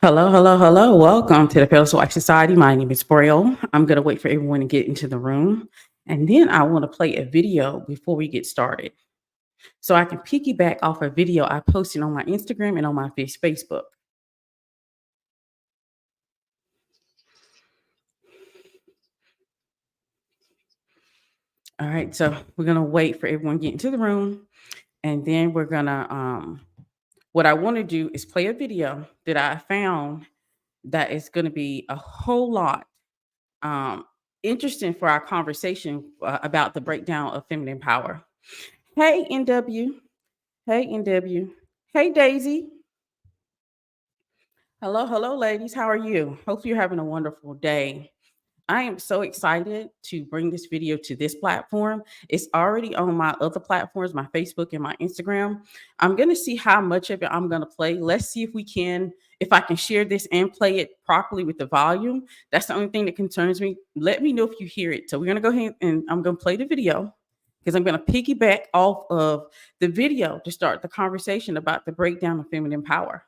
Hello, hello, hello. Welcome to the Pedestal Life Society. My name is Braille. I'm going to wait for everyone to get into the room. And then I want to play a video before we get started. So I can piggyback off a video I posted on my Instagram and on my Facebook. All right. So we're going to wait for everyone to get into the room. And then we're going to, what I want to do is play a video that I found that is going to be a whole lot um, interesting for our conversation about the breakdown of feminine power. Hey, NW. Hey, NW. Hey, Daisy. Hello, hello, ladies. How are you? Hope you're having a wonderful day. I am so excited to bring this video to this platform. It's already on my other platforms, my Facebook and my Instagram. I'm going to see how much of it I'm going to play. Let's see if I can share this and play it properly with the volume. That's the only thing that concerns me. Let me know if you hear it. So we're going to go ahead and I'm going to play the video because I'm going to piggyback off of the video to start the conversation about the breakdown of feminine power.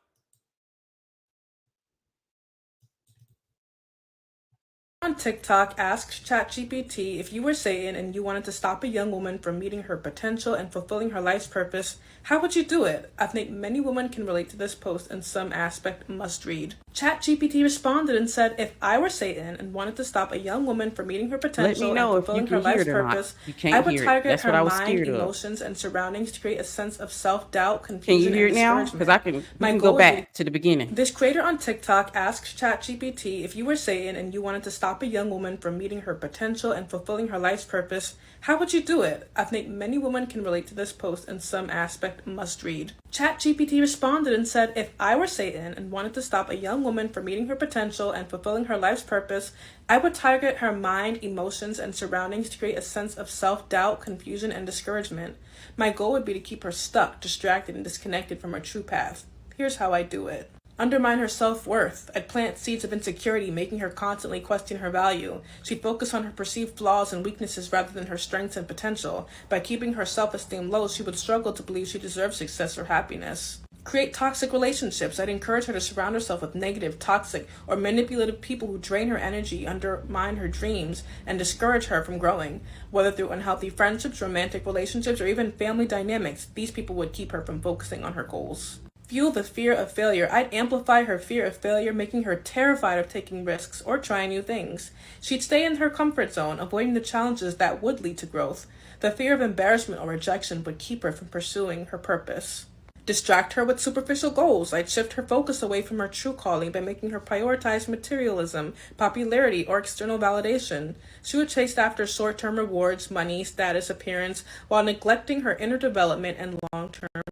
On TikTok asks ChatGPT if you were Satan and you wanted to stop a young woman from meeting her potential and fulfilling her life's purpose, how would you do it? I think many women can relate to this post in some aspect. Must read. ChatGPT responded and said, if I were Satan and wanted to stop a young woman from meeting her potential and fulfilling her life's purpose, I would target her mind, emotions, and surroundings to create a sense of self-doubt, confusion, Can you hear it now? Because I can go back to the beginning. This creator on TikTok asks ChatGPT if you were Satan and you wanted to stop a young woman from meeting her potential and fulfilling her life's purpose, how would you do it? I think many women can relate to this post in some aspect. Must read. ChatGPT responded and said, if I were Satan and wanted to stop a young woman from meeting her potential and fulfilling her life's purpose, I would target her mind, emotions, and surroundings to create a sense of self-doubt, confusion, and discouragement. My goal would be to keep her stuck, distracted, and disconnected from her true path. Here's how I do it. Undermine her self-worth. I'd plant seeds of insecurity, making her constantly question her value. She'd focus on her perceived flaws and weaknesses rather than her strengths and potential. By keeping her self-esteem low, she would struggle to believe she deserves success or happiness. Create toxic relationships. I'd encourage her to surround herself with negative, toxic, or manipulative people who drain her energy, undermine her dreams, and discourage her from growing. Whether through unhealthy friendships, romantic relationships, or even family dynamics, these people would keep her from focusing on her goals. Fuel the fear of failure. I'd amplify her fear of failure, making her terrified of taking risks or trying new things. She'd stay in her comfort zone, avoiding the challenges that would lead to growth. The fear of embarrassment or rejection would keep her from pursuing her purpose. Distract her with superficial goals. I'd shift her focus away from her true calling by making her prioritize materialism, popularity, or external validation. She would chase after short-term rewards, money, status, appearance, while neglecting her inner development and long-term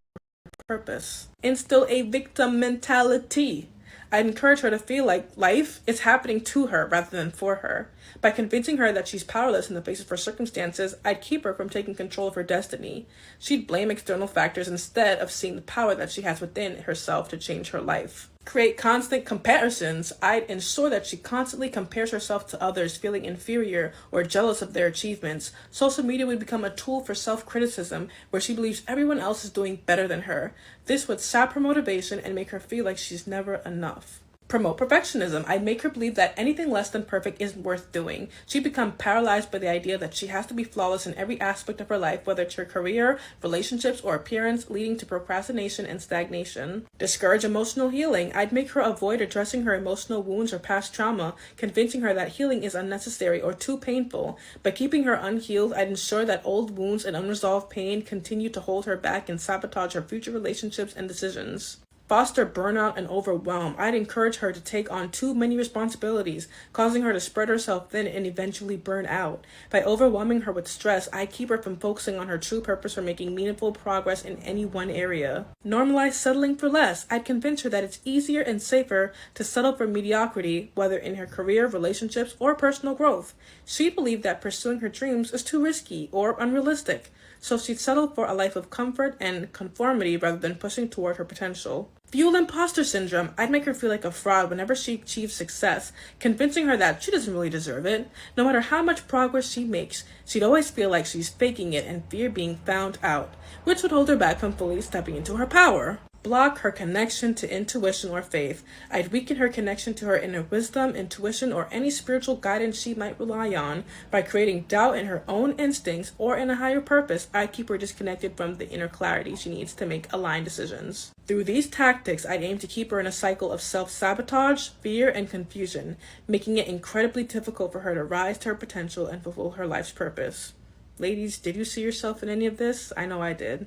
purpose. Instill a victim mentality. I'd encourage her to feel like life is happening to her rather than for her. By convincing her that she's powerless in the face of her circumstances, I'd keep her from taking control of her destiny. She'd blame external factors instead of seeing the power that she has within herself to change her life. Create constant comparisons. I'd ensure that she constantly compares herself to others, feeling inferior or jealous of their achievements. Social media would become a tool for self-criticism, where she believes everyone else is doing better than her. This would sap her motivation and make her feel like she's never enough. Promote perfectionism. I'd make her believe that anything less than perfect isn't worth doing. She'd become paralyzed by the idea that she has to be flawless in every aspect of her life, whether it's her career, relationships, or appearance, leading to procrastination and stagnation. Discourage emotional healing. I'd make her avoid addressing her emotional wounds or past trauma, convincing her that healing is unnecessary or too painful. By keeping her unhealed, I'd ensure that old wounds and unresolved pain continue to hold her back and sabotage her future relationships and decisions. Foster burnout and overwhelm. I'd encourage her to take on too many responsibilities, causing her to spread herself thin and eventually burn out. By overwhelming her with stress, I keep her from focusing on her true purpose or making meaningful progress in any one area. Normalize settling for less. I'd convince her that it's easier and safer to settle for mediocrity, whether in her career, relationships, or personal growth. She believed that pursuing her dreams is too risky or unrealistic, so she'd settle for a life of comfort and conformity rather than pushing toward her potential. Fuel imposter syndrome. I'd make her feel like a fraud whenever she achieves success, convincing her that she doesn't really deserve it. No matter how much progress she makes, she'd always feel like she's faking it and fear being found out, which would hold her back from fully stepping into her power. block her connection to intuition or faith. I'd weaken her connection to her inner wisdom, intuition, or any spiritual guidance she might rely on. By creating doubt in her own instincts or in a higher purpose, I'd keep her disconnected from the inner clarity she needs to make aligned decisions. Through these tactics, I'd aim to keep her in a cycle of self-sabotage, fear, and confusion, making it incredibly difficult for her to rise to her potential and fulfill her life's purpose. Ladies, did you see yourself in any of this? I know I did.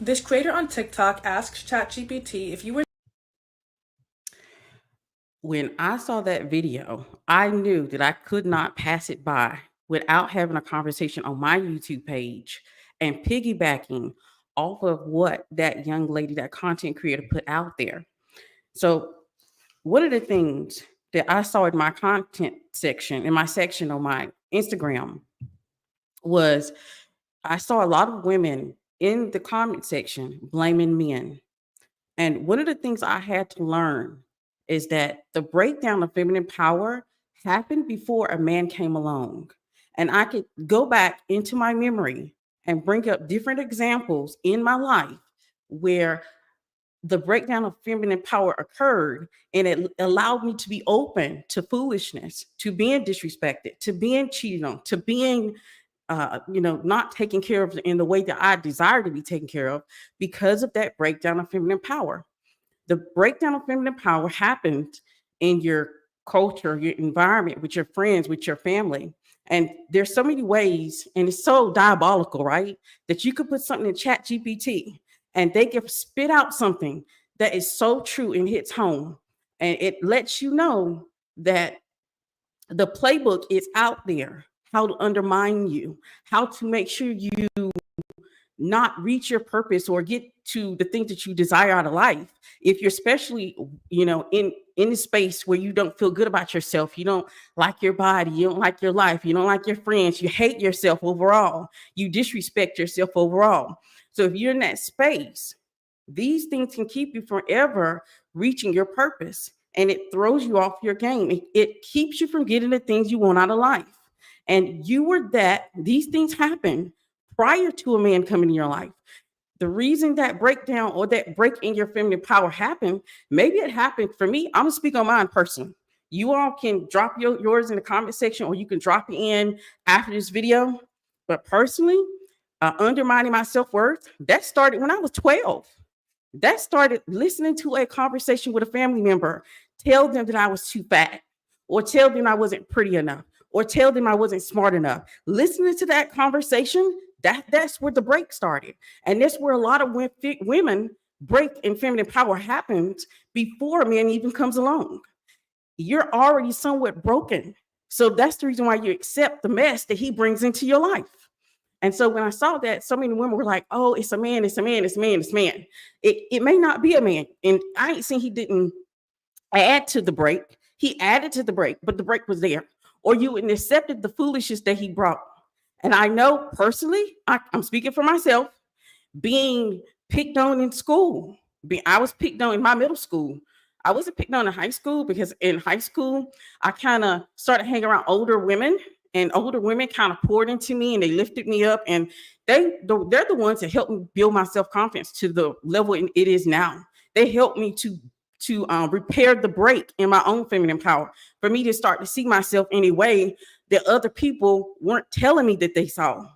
This creator on TikTok asks ChatGPT if you were When I saw that video, I knew that I could not pass it by without having a conversation on my YouTube page and piggybacking off of what that young lady, that content creator, put out there. So, one of the things that I saw in my content section, in my section on my Instagram, was I saw a lot of women in the comment section blaming men. And one of the things I had to learn is that the breakdown of feminine power happened before a man came along. And I could go back into my memory and bring up different examples in my life where the breakdown of feminine power occurred, and it allowed me to be open to foolishness, to being disrespected, to being cheated on, to being not taken care of in the way that I desire to be taken care of because of that breakdown of feminine power. The breakdown of feminine power happened in your culture, your environment, with your friends, with your family. And there's so many ways, and it's so diabolical, right? That you could put something in Chat GPT and they can spit out something that is so true and hits home. And it lets you know that the playbook is out there, how to undermine you, how to make sure you not reach your purpose or get to the things that you desire out of life. If you're especially, in a space where you don't feel good about yourself, you don't like your body, you don't like your life, you don't like your friends, you hate yourself overall, you disrespect yourself overall. So if you're in that space, these things can keep you from ever reaching your purpose, and it throws you off your game. It keeps you from getting the things you want out of life. And these things happen prior to a man coming in your life. The reason that breakdown or that break in your feminine power happened, maybe it happened for me. I'm gonna speak on mine personally. You all can drop yours in the comment section, or you can drop it in after this video. But personally, undermining my self-worth, that started when I was 12. That started listening to a conversation with a family member, tell them that I was too fat, or tell them I wasn't pretty enough, or tell them I wasn't smart enough. Listening to that conversation, that's where the break started. And that's where a lot of women break in feminine power happens before a man even comes along. You're already somewhat broken. So that's the reason why you accept the mess that he brings into your life. And so when I saw that, so many women were like, oh, it's a man, it's a man, it's a man, it's a man. It may not be a man. And I ain't saying he didn't add to the break. He added to the break, but the break was there. Or you wouldn't accepted the foolishness that he brought. And I know personally, I'm speaking for myself, being picked on in school. I was picked on in my middle school. I wasn't picked on in high school because in high school, I kind of started hanging around older women, and older women kind of poured into me and they lifted me up. And they're the ones that helped me build my self-confidence to the level it is now. They helped me to repair the break in my own feminine power, for me to start to see myself in a way that other people weren't telling me that they saw.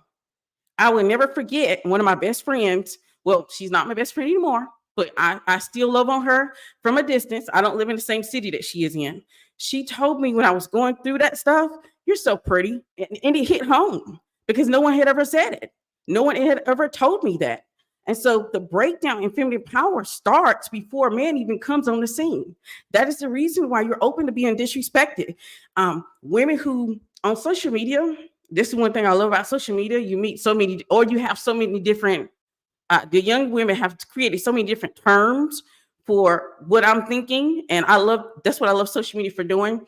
I will never forget one of my best friends. Well, she's not my best friend anymore, but I still love on her from a distance. I don't live in the same city that she is in. She told me when I was going through that stuff, you're so pretty. And it hit home because no one had ever said it. No one had ever told me that. And so the breakdown in feminine power starts before a man even comes on the scene. That is the reason why you're open to being disrespected. Women who on social media, this is one thing I love about social media. You meet so many, or you have so many different, the young women have created so many different terms for what I'm thinking. And that's what I love social media for doing.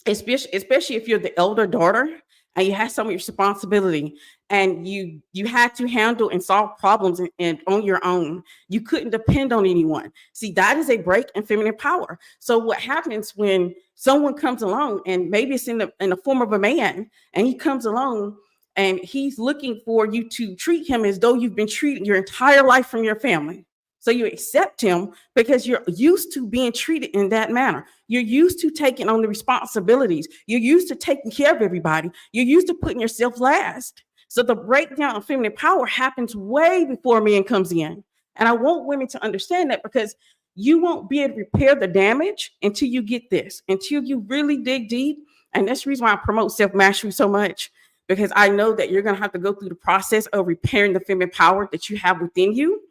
Especially if you're the elder daughter, and you had so much responsibility, and you had to handle and solve problems and on your own. You couldn't depend on anyone. See, that is a break in feminine power. So what happens when someone comes along, and maybe it's in the form of a man, and he comes along and he's looking for you to treat him as though you've been treated your entire life from your family. So you accept him because you're used to being treated in that manner. You're used to taking on the responsibilities. You're used to taking care of everybody. You're used to putting yourself last. So the breakdown of feminine power happens way before a man comes in. And I want women to understand that, because you won't be able to repair the damage until you get this, until you really dig deep. And that's the reason why I promote self-mastery so much, because I know that you're going to have to go through the process of repairing the feminine power that you have within you.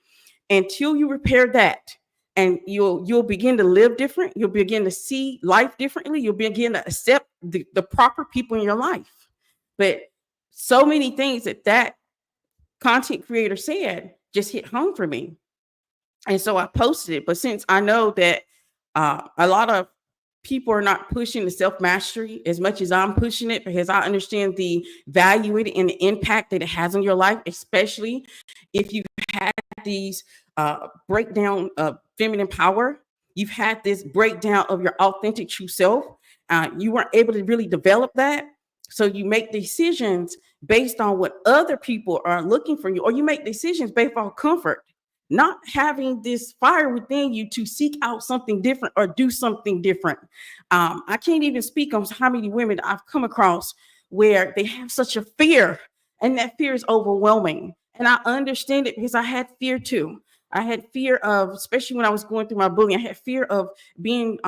Until you repair that, and you'll begin to live different, you'll begin to see life differently, you'll begin to accept the proper people in your life. But so many things that content creator said just hit home for me, and so I posted it. But since I know that a lot of people are not pushing the self-mastery as much as I'm pushing it, because I understand the value in it and the impact that it has on your life, especially if you've had these breakdown of feminine power, you've had this breakdown of your authentic true self. You weren't able to really develop that. So you make decisions based on what other people are looking for you, or you make decisions based on comfort, not having this fire within you to seek out something different or do something different. I can't even speak on how many women I've come across where they have such a fear, and that fear is overwhelming. And I understand it, because I had fear too. I had fear of, especially when I was going through my bullying, I had fear of being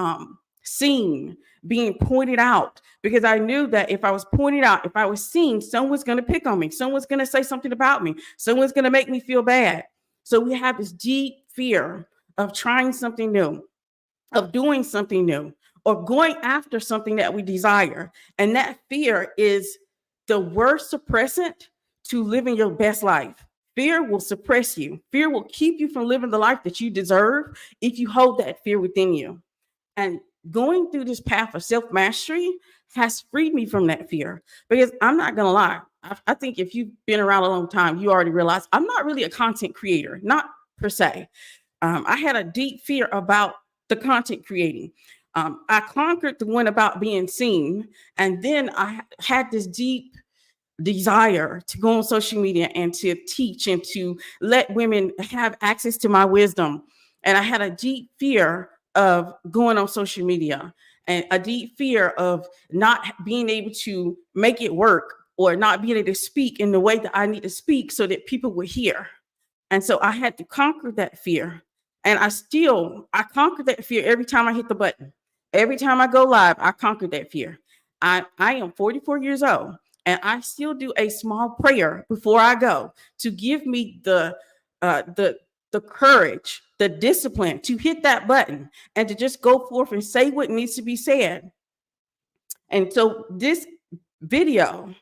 seen, being pointed out, because I knew that if I was pointed out, if I was seen, someone's going to pick on me. Someone's going to say something about me. Someone's going to make me feel bad. So we have this deep fear of trying something new, of doing something new, or going after something that we desire. And that fear is the worst suppressant to living your best life. Fear will suppress you. Fear will keep you from living the life that you deserve if you hold that fear within you. And going through this path of self-mastery has freed me from that fear, because I'm not going to lie. I think if you've been around a long time, you already realize I'm not really a content creator, not per se. I had a deep fear about the content creating. I conquered the one about being seen. And then I had this deep desire to go on social media and to teach and to let women have access to my wisdom. And I had a deep fear of going on social media, and a deep fear of not being able to make it work, or not being able to speak in the way that I need to speak so that people would hear. And so I had to conquer that fear. And I conquer that fear every time I hit the button. Every time I go live, I conquer that fear. I am 44 years old, and I still do a small prayer before I go to give me the courage, the discipline to hit that button and to just go forth and say what needs to be said. And so this video,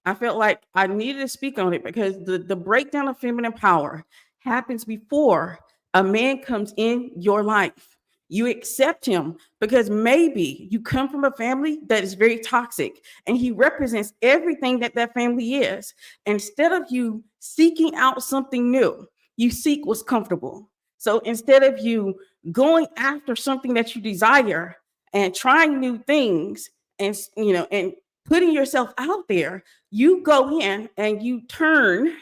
I felt like I needed to speak on it, because the breakdown of feminine power happens before a man comes in your life. You accept him because maybe you come from a family that is very toxic, and he represents everything that that family is. Instead of you seeking out something new, you seek what's comfortable. So instead of you going after something that you desire and trying new things, and and putting yourself out there, you go in and you turn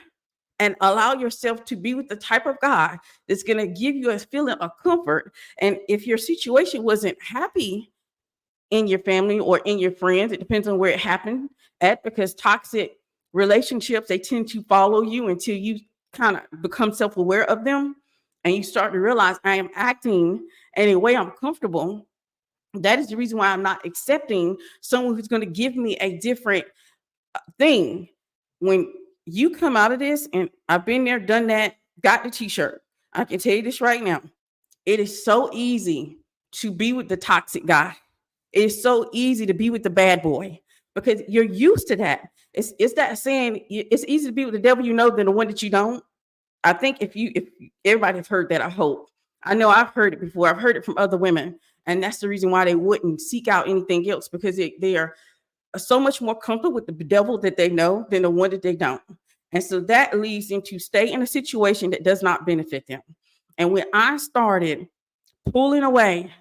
and allow yourself to be with the type of God that's going to give you a feeling of comfort. And if your situation wasn't happy in your family or in your friends, it depends on where it happened at, because toxic relationships, they tend to follow you until you kind of become self-aware of them, and you start to realize, I am acting in a way I'm comfortable. That is the reason why I'm not accepting someone who's going to give me a different thing. When you come out of this, and I've been there, done that, got the t-shirt, I can tell you this right now. It is so easy to be with the toxic guy. It is so easy to be with the bad boy, because you're used to that. It's that saying, it's easy to be with the devil you know than the one that you don't. I think if everybody has heard that, I hope. I know I've heard it before. I've heard it from other women. And that's the reason why they wouldn't seek out anything else, because they are so much more comfortable with the devil that they know than the one that they don't. And so that leads them to stay in a situation that does not benefit them. And when I started pulling away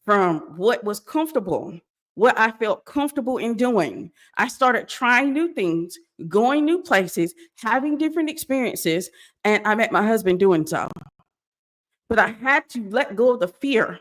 from what was comfortable, what I felt comfortable in doing, I started trying new things, going new places, having different experiences, and I met my husband doing so. But I had to let go of the fear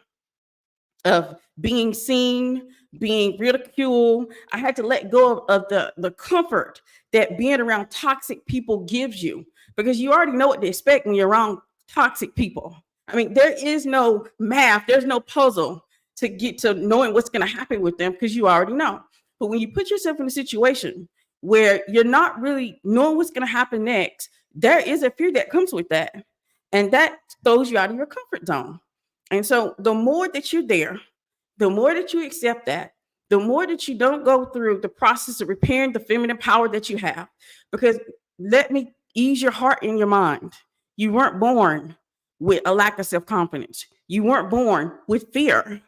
of being seen, being ridiculed. I had to let go of the comfort that being around toxic people gives you, because you already know what to expect when you're around toxic people. I mean, there is no math, there's no puzzle to get to knowing what's going to happen with them, because you already know. But when you put yourself in a situation where you're not really knowing what's going to happen next, there is a fear that comes with that. And that throws you out of your comfort zone. And so the more that you're there, the more that you accept that, the more that you don't go through the process of repairing the feminine power that you have. Because let me ease your heart and your mind. You weren't born with a lack of self-confidence. You weren't born with fear.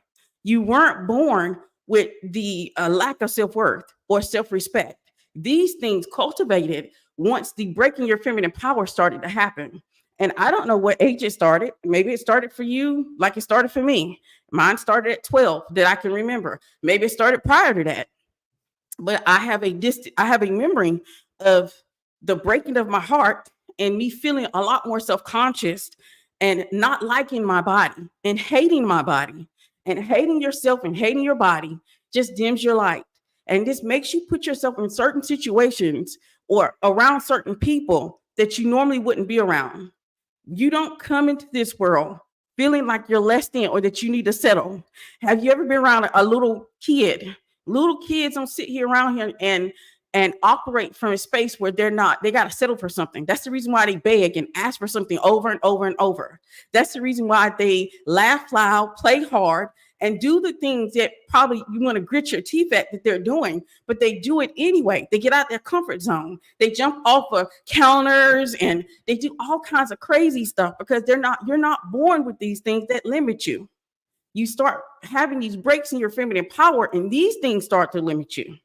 You weren't born with the lack of self-worth or self-respect. These things cultivated once the breaking your feminine power started to happen. And I don't know what age it started. Maybe it started for you like it started for me. Mine started at 12 that I can remember. Maybe it started prior to that. But I have a memory of the breaking of my heart and me feeling a lot more self-conscious and not liking my body and hating my body. And hating yourself and hating your body just dims your light. And this makes you put yourself in certain situations or around certain people that you normally wouldn't be around. You don't come into this world feeling like you're less than or that you need to settle. Have you ever been around a little kid? Little kids don't sit here around here and operate from a space where they got to settle for something. That's the reason why they beg and ask for something over and over and over. That's the reason why they laugh loud, play hard, and do the things that probably you want to grit your teeth at that they're doing, but they do it anyway. They get out their comfort zone. They jump off of counters and they do all kinds of crazy stuff because you're not born with these things that limit you. You start having these breaks in your feminine power, and these things start to limit you.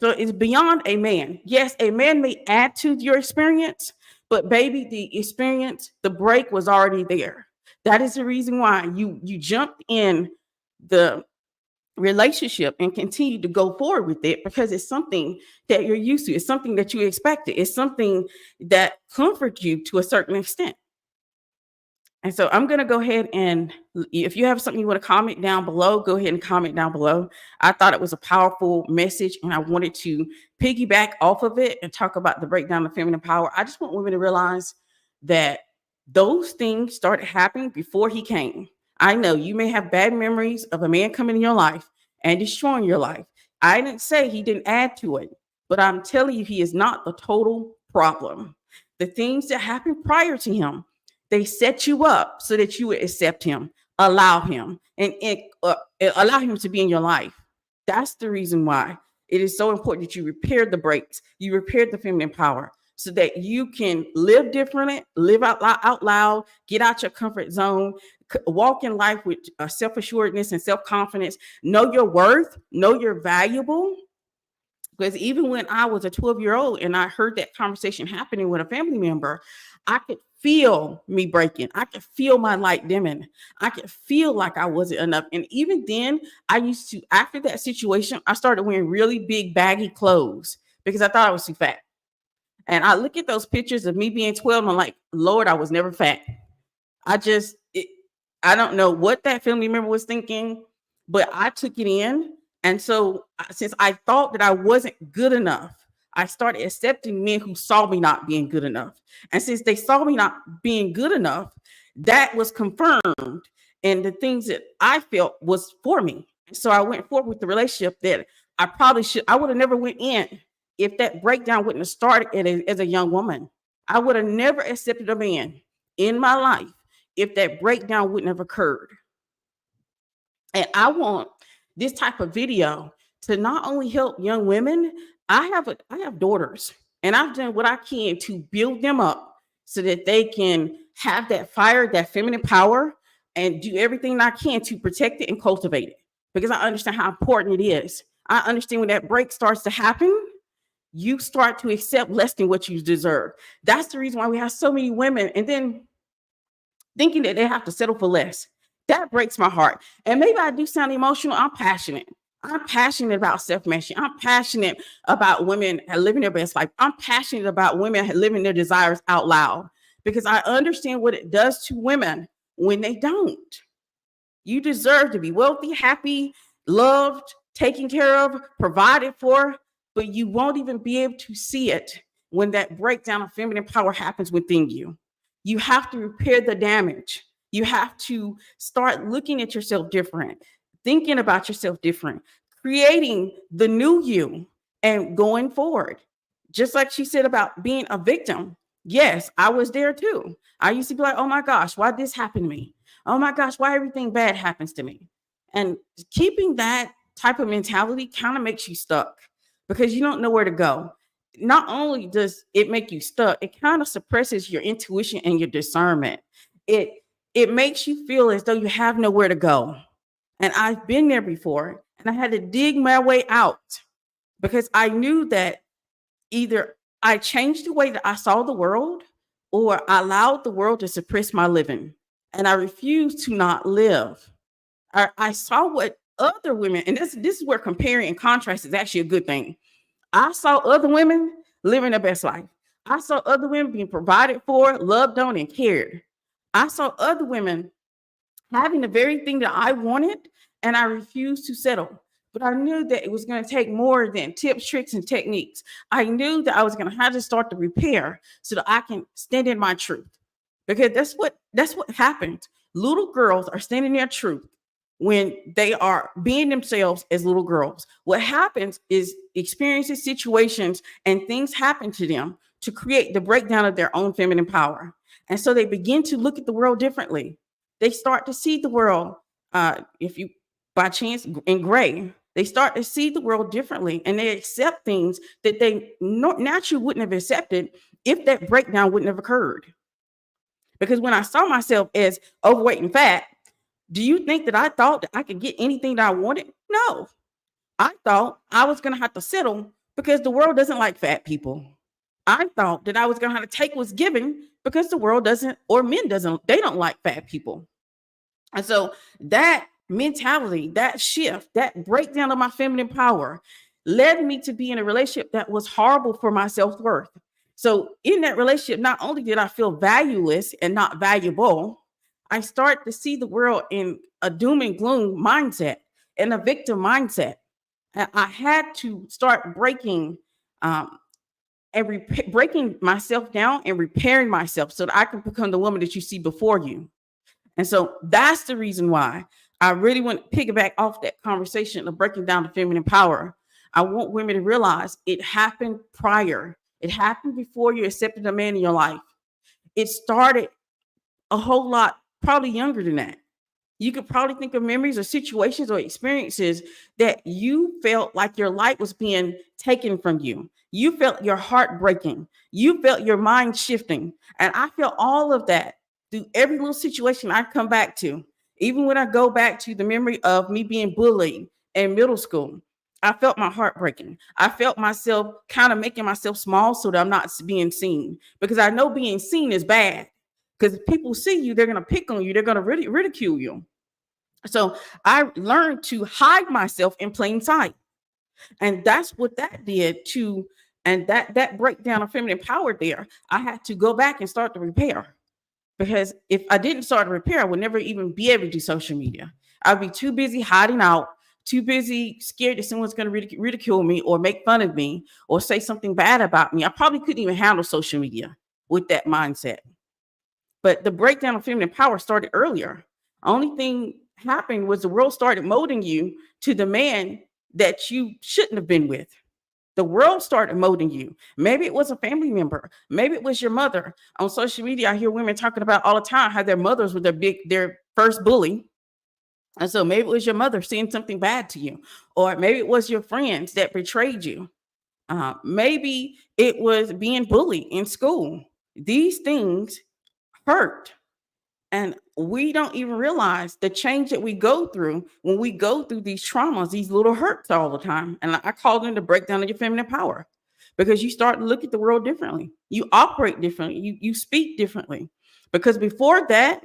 So it's beyond a man. Yes, a man may add to your experience, but baby, the experience, the break was already there. That is the reason why you jumped in the relationship and continue to go forward with it, because it's something that you're used to. It's something that you expected. It's something that comforts you to a certain extent. And so I'm going to go ahead and if you have something you want to comment down below, go ahead and comment down below. I thought it was a powerful message and I wanted to piggyback off of it and talk about the breakdown of feminine power. I just want women to realize that those things started happening before he came. I know you may have bad memories of a man coming in your life and destroying your life. I didn't say he didn't add to it, but I'm telling you, he is not the total problem. The things that happened prior to him, they set you up so that you would accept him, allow him, and allow him to be in your life. That's the reason why it is so important that you repair the breaks, you repair the feminine power, so that you can live differently, live out loud, get out your comfort zone, walk in life with self-assuredness and self-confidence, know your worth, know you're valuable. Because even when I was a 12-year-old and I heard that conversation happening with a family member, I could feel me breaking. I could feel my light dimming. I could feel like I wasn't enough. And even then, after that situation, I started wearing really big baggy clothes because I thought I was too fat. And I look at those pictures of me being 12 and I'm like, Lord, I was never fat. I don't know what that family member was thinking, but I took it in. And so since I thought that I wasn't good enough, I started accepting men who saw me not being good enough. And since they saw me not being good enough, that was confirmed. And the things that I felt was for me. So I went forward with the relationship that I would have never went in if that breakdown wouldn't have started as a young woman. I would have never accepted a man in my life if that breakdown wouldn't have occurred. And I want this type of video to not only help young women. I have daughters, and I've done what I can to build them up so that they can have that fire, that feminine power, and do everything I can to protect it and cultivate it, because I understand how important it is. I understand when that break starts to happen, you start to accept less than what you deserve. That's the reason why we have so many women, and then thinking that they have to settle for less. That breaks my heart. And maybe I do sound emotional. I'm passionate. I'm passionate about self-mastery. I'm passionate about women living their best life. I'm passionate about women living their desires out loud because I understand what it does to women when they don't. You deserve to be wealthy, happy, loved, taken care of, provided for, but you won't even be able to see it when that breakdown of feminine power happens within you. You have to repair the damage. You have to start looking at yourself different, thinking about yourself different, creating the new you and going forward. Just like she said about being a victim. Yes, I was there too. I used to be like, oh my gosh, why did this happen to me? Oh my gosh, why everything bad happens to me? And keeping that type of mentality kind of makes you stuck because you don't know where to go. Not only does it make you stuck, it kind of suppresses your intuition and your discernment. It it makes you feel as though you have nowhere to go. And I've been there before, and I had to dig my way out because I knew that either I changed the way that I saw the world or I allowed the world to suppress my living. And I refused to not live. I saw what other women, and this is where comparing and contrast is actually a good thing. I saw other women living their best life. I saw other women being provided for, loved on, and cared. I saw other women having the very thing that I wanted, and I refused to settle. But I knew that it was going to take more than tips, tricks, and techniques. I knew that I was going to have to start the repair so that I can stand in my truth. Because that's what happens. Little girls are standing in their truth when they are being themselves as little girls. What happens is experiences, situations, and things happen to them to create the breakdown of their own feminine power. And so they begin to look at the world differently. They start to see the world, if you by chance in gray, they start to see the world differently and they accept things that they naturally wouldn't have accepted if that breakdown wouldn't have occurred. Because when I saw myself as overweight and fat, do you think that I thought that I could get anything that I wanted? No. I thought I was going to have to settle because the world doesn't like fat people. I thought that I was going to have to take what's given because the world doesn't, or men doesn't, they don't like fat people. And so that mentality, that shift, that breakdown of my feminine power led me to be in a relationship that was horrible for my self-worth. So in that relationship, not only did I feel valueless and not valuable, I start to see the world in a doom and gloom mindset and a victim mindset. And I had to start um, breaking myself down and repairing myself so that I can become the woman that you see before you. And so that's the reason why I really want to piggyback off that conversation of breaking down the feminine power. I want women to realize it happened prior. It happened before you accepted a man in your life. It started a whole lot, probably younger than that. You could probably think of memories or situations or experiences that you felt like your light was being taken from you. You felt your heart breaking. You felt your mind shifting. And I felt all of that through every little situation I come back to. Even when I go back to the memory of me being bullied in middle school, I felt my heart breaking. I felt myself kind of making myself small so that I'm not being seen because I know being seen is bad. Because if people see you, they're going to pick on you. They're going to really ridicule you. So I learned to hide myself in plain sight. And that's what that did to, and that breakdown of feminine power there, I had to go back and start the repair. Because if I didn't start the repair, I would never even be able to do social media. I'd be too busy hiding out, too busy scared that someone's going to ridicule me or make fun of me or say something bad about me. I probably couldn't even handle social media with that mindset. But the breakdown of feminine power started earlier. Only thing happened was the world started molding you to the man that you shouldn't have been with. The world started molding you. Maybe it was a family member. Maybe it was your mother. On social media, I hear women talking about all the time how their mothers were their first bully. And so maybe it was your mother saying something bad to you, or maybe it was your friends that betrayed you. Maybe it was being bullied in school. These things hurt. And we don't even realize the change that we go through when we go through these traumas, these little hurts all the time. And I call them the breakdown of your feminine power, because you start to look at the world differently. You operate differently. You speak differently. Because before that,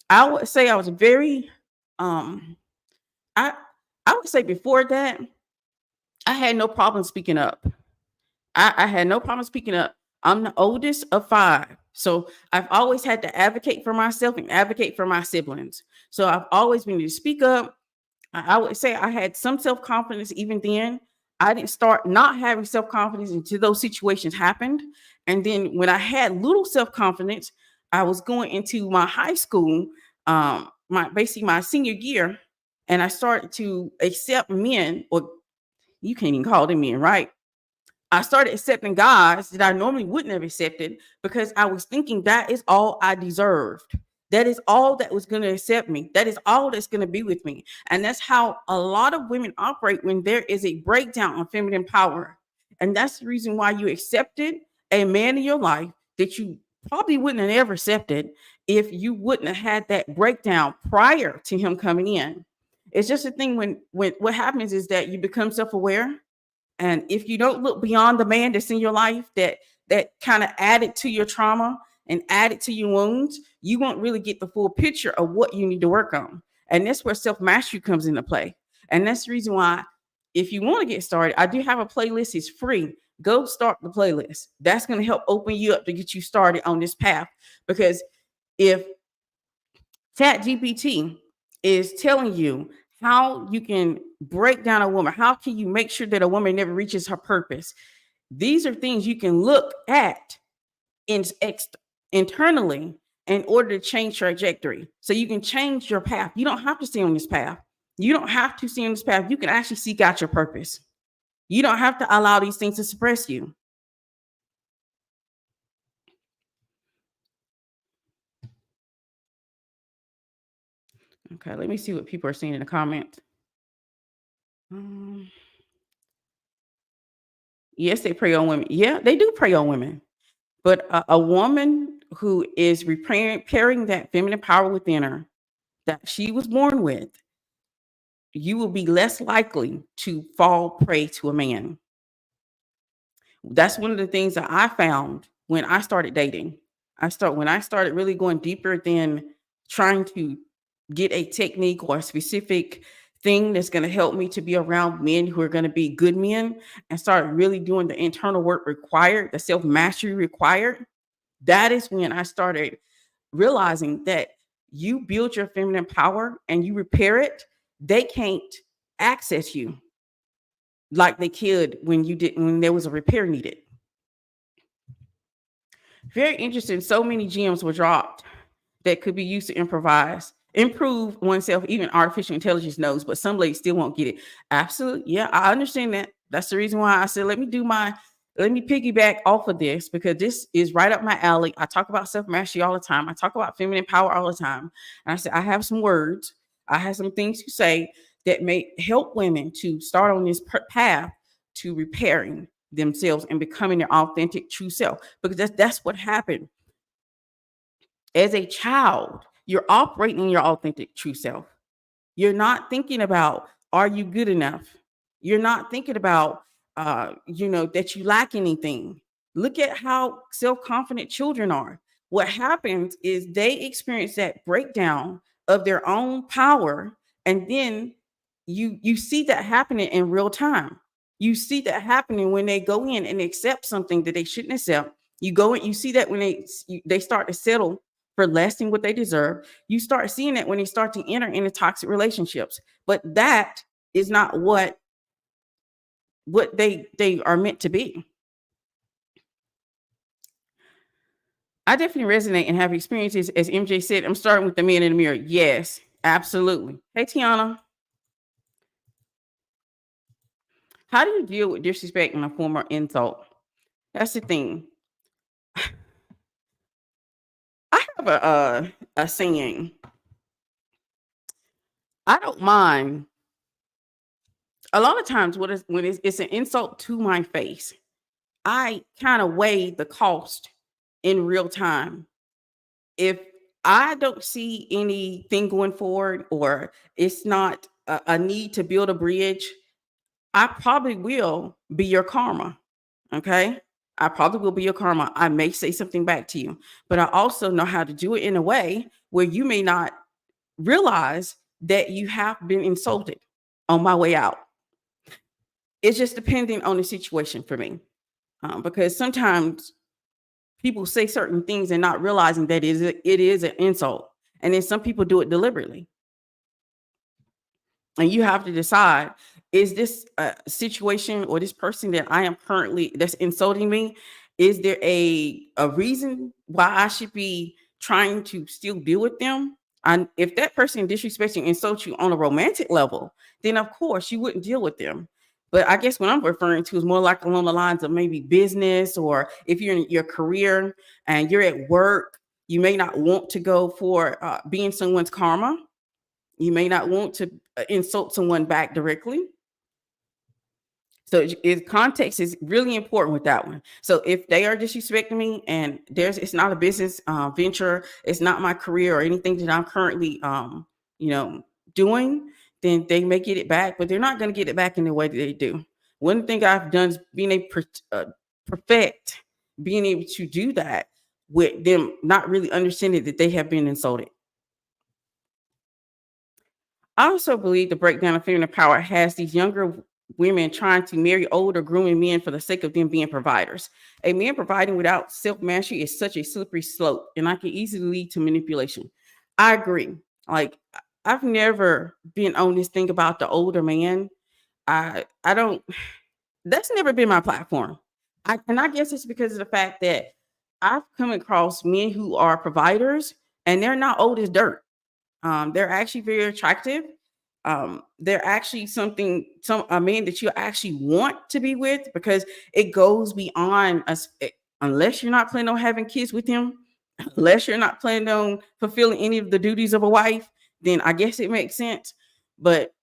I would say I was very, I I would say before that, I had no problem speaking up. I had no problem speaking up. I'm the oldest of 5. So I've always had to advocate for myself and advocate for my siblings. So I've always been to speak up. I would say I had some self-confidence even then. I didn't start not having self-confidence until those situations happened. And then when I had little self-confidence, I was going into my high school, my senior year, and I started to accept men, or you can't even call them men, right? I started accepting guys that I normally wouldn't have accepted, because I was thinking that is all I deserved. That is all that was going to accept me. That is all that's going to be with me. And that's how a lot of women operate when there is a breakdown on feminine power. And that's the reason why you accepted a man in your life that you probably wouldn't have ever accepted if you wouldn't have had that breakdown prior to him coming in. It's just a thing when what happens is that you become self-aware, and if you don't look beyond the man that's in your life that kind of added to your trauma and added to your wounds, you won't really get the full picture of what you need to work on. And that's where self-mastery comes into play. And that's the reason why, if you want to get started, I do have a playlist. It's free. Go start the playlist. That's going to help open you up to get you started on this path. Because if ChatGPT is telling you how you can break down a woman, how can you make sure that a woman never reaches her purpose? These are things you can look at internally in order to change trajectory. So you can change your path. You don't have to stay on this path. You don't have to stay on this path. You can actually seek out your purpose. You don't have to allow these things to suppress you. Okay, let me see what people are saying in the comments. Yes, they prey on women. Yeah, they do prey on women. But a woman who is repairing that feminine power within her that she was born with, you will be less likely to fall prey to a man. That's one of the things that I found when I started dating. When I started really going deeper than trying to get a technique or a specific thing that's going to help me to be around men who are going to be good men, and start really doing the internal work required, the self-mastery required. That is when I started realizing that you build your feminine power and you repair it, they can't access you like they could when there was a repair needed. Very interesting. So many gems were dropped that could be used to improve oneself. Even artificial intelligence knows, but some ladies still won't get it. Absolutely. Yeah, I understand that. That's the reason why I said, let me piggyback off of this, because this is right up my alley. I talk about self-mastery all the time. I talk about feminine power all the time. And I said, I have some words. I have some things to say that may help women to start on this path to repairing themselves and becoming their authentic true self, because that's what happened. As a child, you're operating in your authentic true self. You're not thinking about, are you good enough? You're not thinking about, that you lack anything. Look at how self-confident children are. What happens is they experience that breakdown of their own power, and then you see that happening in real time. You see that happening when they go in and accept something that they shouldn't accept. You go in, you see that when they start to settle for less than what they deserve. You start seeing that when they start to enter into toxic relationships. But that is not what they are meant to be. I definitely resonate and have experiences. As MJ said, I'm starting with the man in the mirror. Yes, absolutely. Hey, Tiana. How do you deal with disrespect in a form of insult? That's the thing. I have a saying. I don't mind. A lot of times when it's an insult to my face, I kind of weigh the cost in real time. If I don't see anything going forward, or it's not a need to build a bridge. I probably will be your karma. Okay. I probably will be your karma. I may say something back to you, but I also know how to do it in a way where you may not realize that you have been insulted on my way out. It's just depending on the situation for me. Because sometimes people say certain things and not realizing that it is an insult. And then some people do it deliberately. And you have to decide, is this a situation or this person that I am currently that's insulting me, is there a reason why I should be trying to still deal with them? And if that person disrespects you, insults you on a romantic level, then of course you wouldn't deal with them. But I guess what I'm referring to is more like along the lines of maybe business, or if you're in your career and you're at work, you may not want to go for being someone's karma. You may not want to insult someone back directly. So context is really important with that one. So if they are disrespecting me and it's not a business venture, it's not my career or anything that I'm currently you know doing, then they may get it back, but they're not going to get it back in the way that they do. One thing I've done is being able to perfect being able to do that with them not really understanding that they have been insulted. I also believe the breakdown of feminine power has these younger women trying to marry older, grooming men for the sake of them being providers. A man providing without self mastery is such a slippery slope, and I can easily lead to manipulation. I agree. Like, I've never been on this thing about the older man. I don't. That's never been my platform. And I guess it's because of the fact that I've come across men who are providers, and they're not old as dirt. They're actually very attractive. They're actually some a man that you actually want to be with, because it goes beyond us. Unless you're not planning on having kids with him, unless you're not planning on fulfilling any of the duties of a wife, then I guess it makes sense. But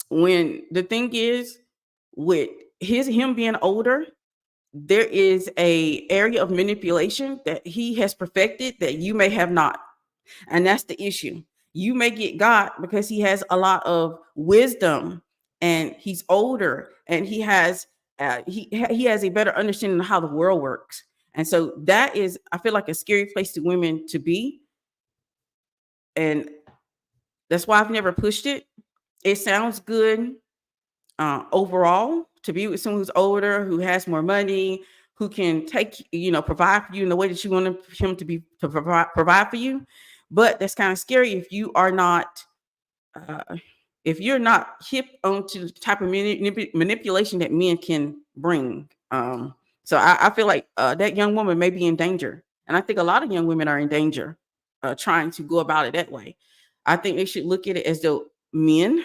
when the thing is, with him being older, there is a area of manipulation that he has perfected that you may have not. And that's the issue. You may get got because he has a lot of wisdom, and he's older, and he has a better understanding of how the world works. And so that is, I feel like, a scary place to women to be. And that's why I've never pushed it. It sounds good overall to be with someone who's older, who has more money, who can provide for you in the way that you want him to provide for you. But that's kind of scary if you are not if you're not hip onto the type of manipulation that men can bring. So I feel like that young woman may be in danger, and I think a lot of young women are in danger trying to go about it that way. I think they should look at it as though men,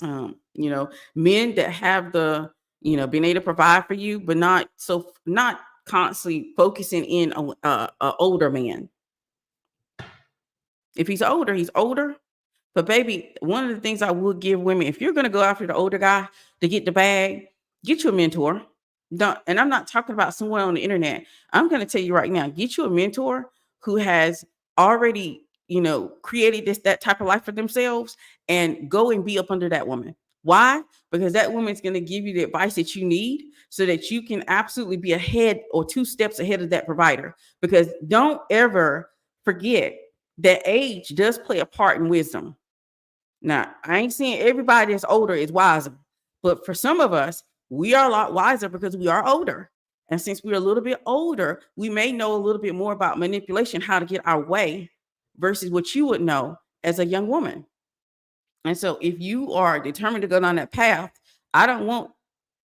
men that have the being able to provide for you, but not constantly focusing in on a older man. If he's older, he's older. But baby, one of the things I would give women, if you're going to go after the older guy to get the bag, get you a mentor. Don't, and I'm not talking about someone on the internet. I'm going to tell you right now, get you a mentor who has already, created that type of life for themselves, and go and be up under that woman. Why? Because that woman's going to give you the advice that you need so that you can absolutely be ahead or two steps ahead of that provider. Because don't ever forget that age does play a part in wisdom. Now, I ain't saying everybody that's older is wiser, but for some of us, we are a lot wiser because we are older. And since we're a little bit older, we may know a little bit more about manipulation, how to get our way, versus what you would know as a young woman. And so if you are determined to go down that path, I don't want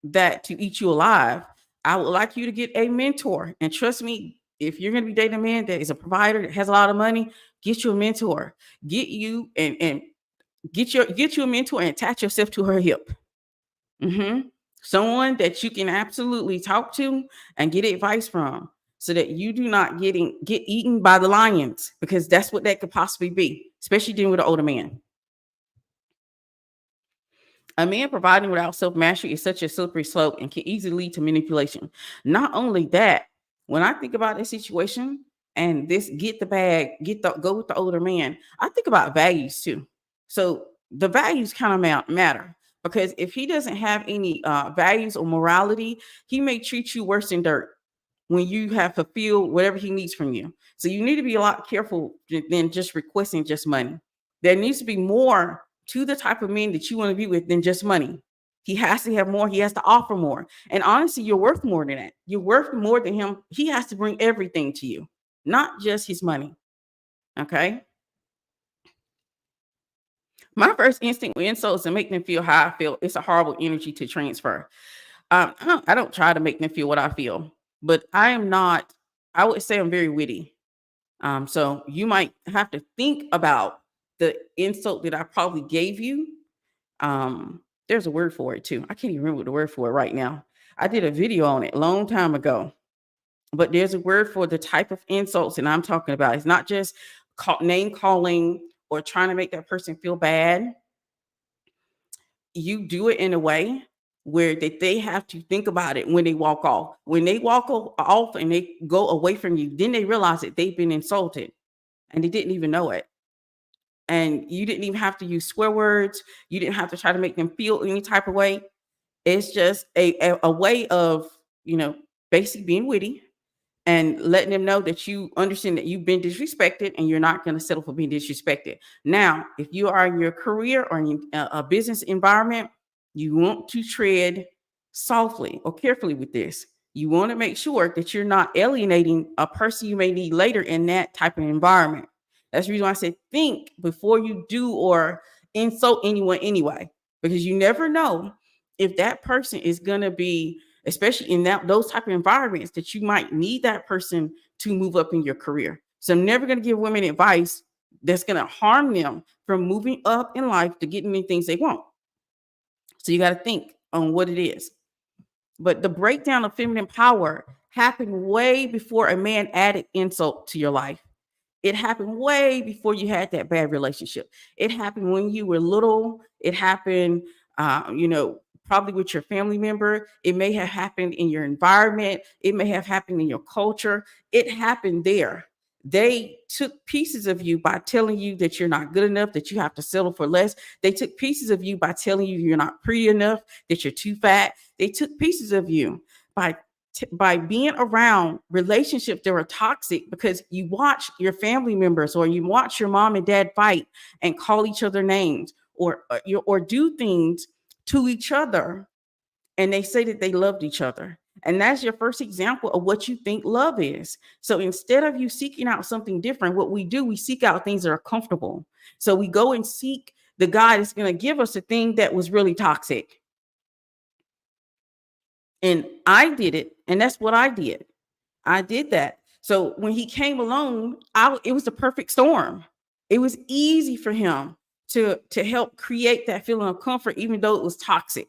that to eat you alive. I would like you to get a mentor. And trust me, if you're going to be dating a man that is a provider, that has a lot of money, get you a mentor. Get you and get you a mentor and attach yourself to her hip. Someone that you can absolutely talk to and get advice from, so that you do not get eaten by the lions, because that's what that could possibly be, especially dealing with an older man. A man providing without self-mastery is such a slippery slope and can easily lead to manipulation. Not only that, when I think about this situation, and this get the bag, go with the older man. I think about values too. So the values kind of matter, because if he doesn't have any values or morality, he may treat you worse than dirt when you have fulfilled whatever he needs from you. So you need to be a lot careful than just requesting just money. There needs to be more to the type of men that you want to be with than just money. He has to have more. He has to offer more. And honestly, you're worth more than that. You're worth more than him. He has to bring everything to you, not just his money. Okay. My first instinct with insults to make them feel how I feel. It's a horrible energy to transfer. I don't try to make them feel what I feel, but I am not, I would say I'm very witty. So you might have to think about the insult that I probably gave you. There's a word for it too. I can't even remember the word for it right now. I did a video on it a long time ago, but there's a word for the type of insults that I'm talking about. It's not just name calling or trying to make that person feel bad. You do it in a way where they have to think about it when they walk off. When they walk off and they go away from you, then they realize that they've been insulted and they didn't even know it. And you didn't even have to use swear words. You didn't have to try to make them feel any type of way. It's just a way of, basically being witty and letting them know that you understand that you've been disrespected and you're not going to settle for being disrespected. Now, if you are in your career or in a business environment, you want to tread softly or carefully with this. You want to make sure that you're not alienating a person you may need later in that type of environment. That's the reason why I said think before you do or insult anyone anyway, because you never know if that person is going to be, especially in those type of environments, that you might need that person to move up in your career. So I'm never going to give women advice that's going to harm them from moving up in life to getting the things they want. So you got to think on what it is. But the breakdown of feminine power happened way before a man added insult to your life. It happened way before you had that bad relationship. It happened when you were little. It happened, probably with your family member. It may have happened in your environment. It may have happened in your culture. It happened there. They took pieces of you by telling you that you're not good enough, that you have to settle for less. They took pieces of you by telling you you're not pretty enough, that you're too fat. They took pieces of you by being around relationships that were toxic, because you watch your family members or you watch your mom and dad fight and call each other names or do things to each other, and they say that they loved each other. And that's your first example of what you think love is. So instead of you seeking out something different, what we do, we seek out things that are comfortable. So we go and seek the guy that's going to give us a thing that was really toxic. And I did it. And that's what I did. I did that. So when he came along, it was the perfect storm. It was easy for him to help create that feeling of comfort, even though it was toxic.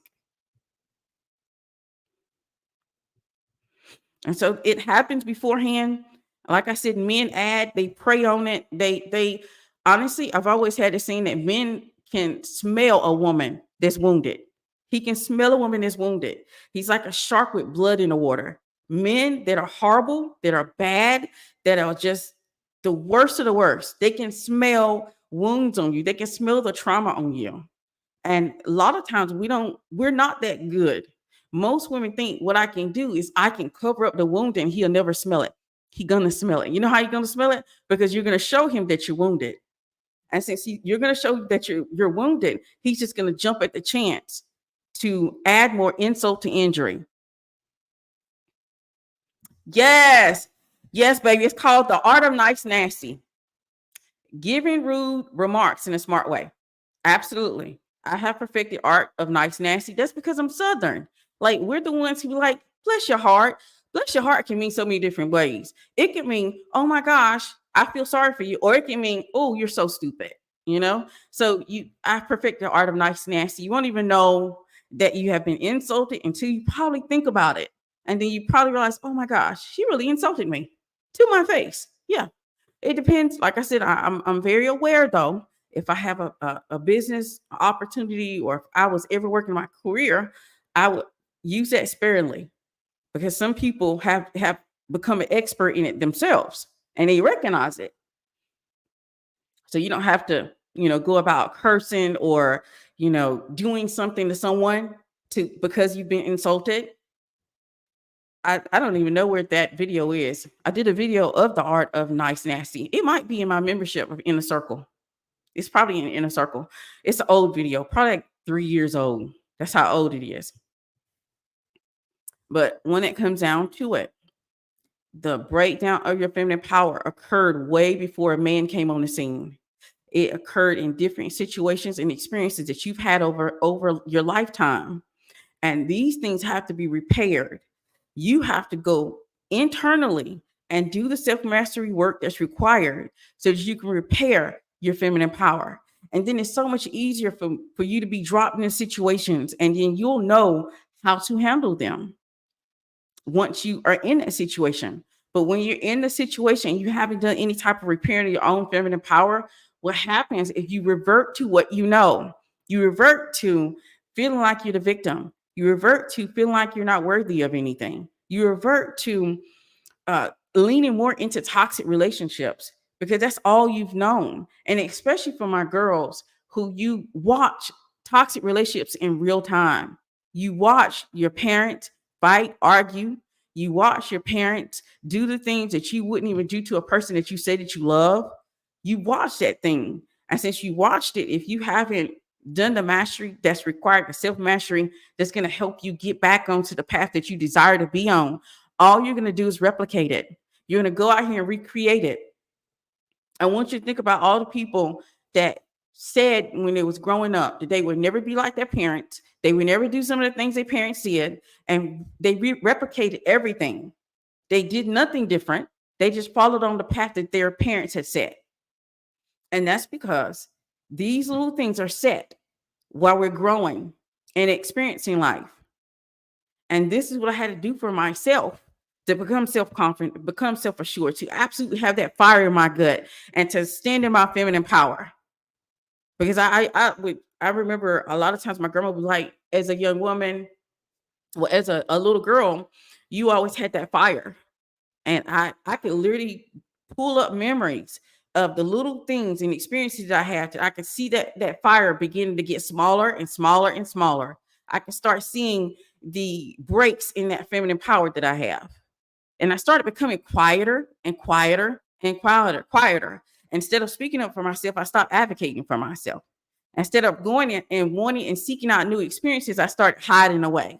And so it happens beforehand. Like I said, men they prey on it. They honestly, I've always had this saying that men can smell a woman that's wounded. He can smell a woman that's wounded. He's like a shark with blood in the water. Men that are horrible, that are bad, that are just the worst of the worst, they can smell wounds on you. They can smell the trauma on you. And a lot of times we're not that good. Most women think what I can do is I can cover up the wound and he'll never smell it. He's going to smell it. You know how you're going to smell it? Because you're going to show him that you're wounded. And since you're going to show that you're wounded, he's just going to jump at the chance to add more insult to injury. Yes, baby. It's called the art of nice nasty. Giving rude remarks in a smart way. Absolutely. I have perfected art of nice nasty. That's because I'm Southern. Like, we're the ones who be like, bless your heart. Bless your heart can mean so many different ways. It can mean, oh my gosh, I feel sorry for you. Or it can mean, oh, you're so stupid. So I perfect the art of nice nasty. You won't even know that you have been insulted until you probably think about it. And then you probably realize, oh my gosh, she really insulted me to my face. Yeah. It depends. Like I said, I'm very aware though. If I have a business opportunity, or if I was ever working my career, I would use that sparingly, because some people have become an expert in it themselves. and they recognize it. So you don't have to, go about cursing or, doing something to someone because you've been insulted. I don't even know where that video is. I did a video of the art of nice nasty. It might be in my membership of Inner Circle. It's probably in Inner Circle. It's an old video, probably like 3 years old. That's how old it is. But when it comes down to it, the breakdown of your feminine power occurred way before a man came on the scene. It occurred in different situations and experiences that you've had over your lifetime. And these things have to be repaired. You have to go internally and do the self-mastery work that's required so that you can repair your feminine power. And then it's so much easier for you to be dropped into situations, and then you'll know how to handle them once you are in that situation. But when you're in the situation, you haven't done any type of repairing of your own feminine power, what happens if you revert to what you know? You revert to feeling like you're the victim. You revert to feeling like you're not worthy of anything. You revert to leaning more into toxic relationships because that's all you've known. And especially for my girls who you watch toxic relationships in real time. You watch your parents fight, argue. You watch your parents do the things that you wouldn't even do to a person that you say that you love. You watch that thing. And since you watched it, if you haven't done the mastery that's required, the self-mastery that's going to help you get back onto the path that you desire to be on, all you're going to do is replicate it. You're going to go out here and recreate it. I want you to think about all the people that said when they was growing up that they would never be like their parents. They would never do some of the things their parents did. And they replicated everything. They did nothing different. They just followed on the path that their parents had set. And that's because these little things are set while we're growing and experiencing life. And this is what I had to do for myself to become self-confident, become self-assured, to absolutely have that fire in my gut and to stand in my feminine power. Because I remember a lot of times my grandma was like, as a young woman, well, as a little girl, you always had that fire. And I could literally pull up memories of the little things and experiences that I had. I could see that fire beginning to get smaller and smaller and smaller. I could start seeing the breaks in that feminine power that I have. And I started becoming quieter and quieter and quieter. Instead of speaking up for myself, I stopped advocating for myself. Instead of going in and wanting and seeking out new experiences, I started hiding away.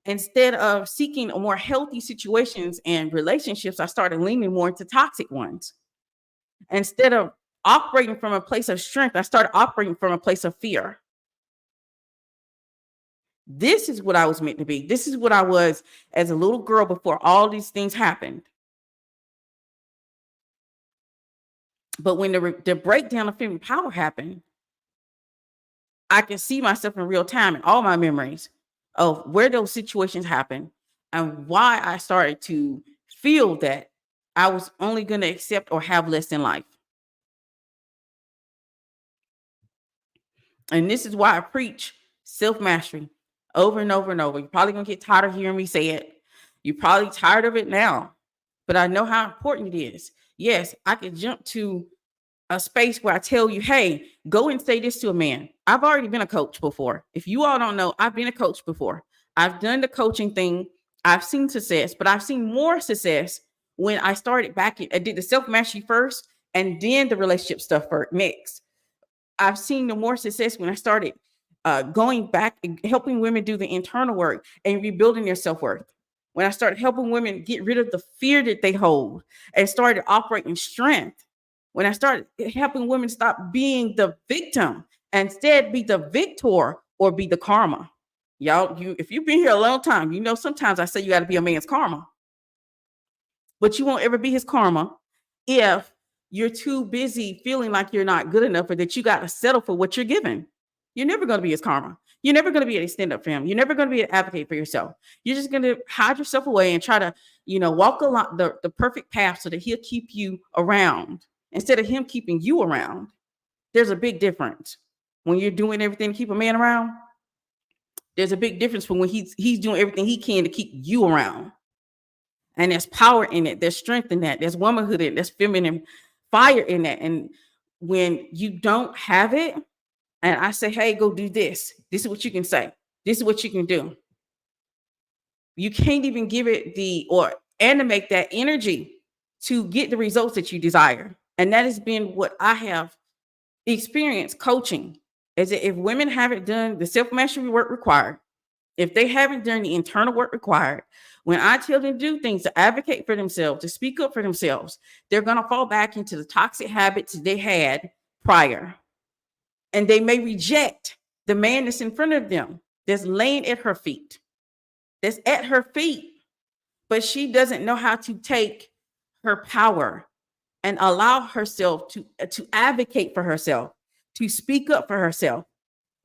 Instead of seeking more healthy situations and relationships, I started leaning more into toxic ones. Instead of operating from a place of strength, I started operating from a place of fear. This is what I was meant to be. This is what I was as a little girl before all these things happened. But when the breakdown of feminine power happened, I can see myself in real time and all my memories of where those situations happened and why I started to feel that I was only going to accept or have less in life. And this is why I preach self-mastery over and over and over. You're probably going to get tired of hearing me say it. You're probably tired of it now, but I know how important it is. Yes, I could jump to a space where I tell you, hey, go and say this to a man. I've already been a coach before. If you all don't know, I've been a coach before. I've done the coaching thing. I've seen success, but I've seen more success when I started back. I did the self-mastery first and then the relationship stuff next. I've seen the more success when I started going back and helping women do the internal work and rebuilding their self-worth. When I started helping women get rid of the fear that they hold and started operating strength. When I started helping women stop being the victim and instead be the victor or be the karma. Y'all, if you've been here a long time, you know sometimes I say you got to be a man's karma. But you won't ever be his karma if you're too busy feeling like you're not good enough or that you got to settle for what you're given. You're never going to be his karma. You're never going to be an stand-up for him. You're never going to be an advocate for yourself. You're just going to hide yourself away and try to, walk along the perfect path so that he'll keep you around instead of him keeping you around. There's a big difference. When you're doing everything to keep a man around, there's a big difference from when he's doing everything he can to keep you around. And there's power in it. There's strength in that. There's womanhood in it. There's feminine fire in that. And when you don't have it, and I say, hey, go do this. This is what you can say. This is what you can do. You can't even give it or animate that energy to get the results that you desire. And that has been what I have experienced coaching, is that if women haven't done the self-mastery work required, if they haven't done the internal work required, when I tell them to do things, to advocate for themselves, to speak up for themselves, they're going to fall back into the toxic habits they had prior. And they may reject the man that's in front of them, that's laying at her feet, that's at her feet, but she doesn't know how to take her power and allow herself to advocate for herself, to speak up for herself.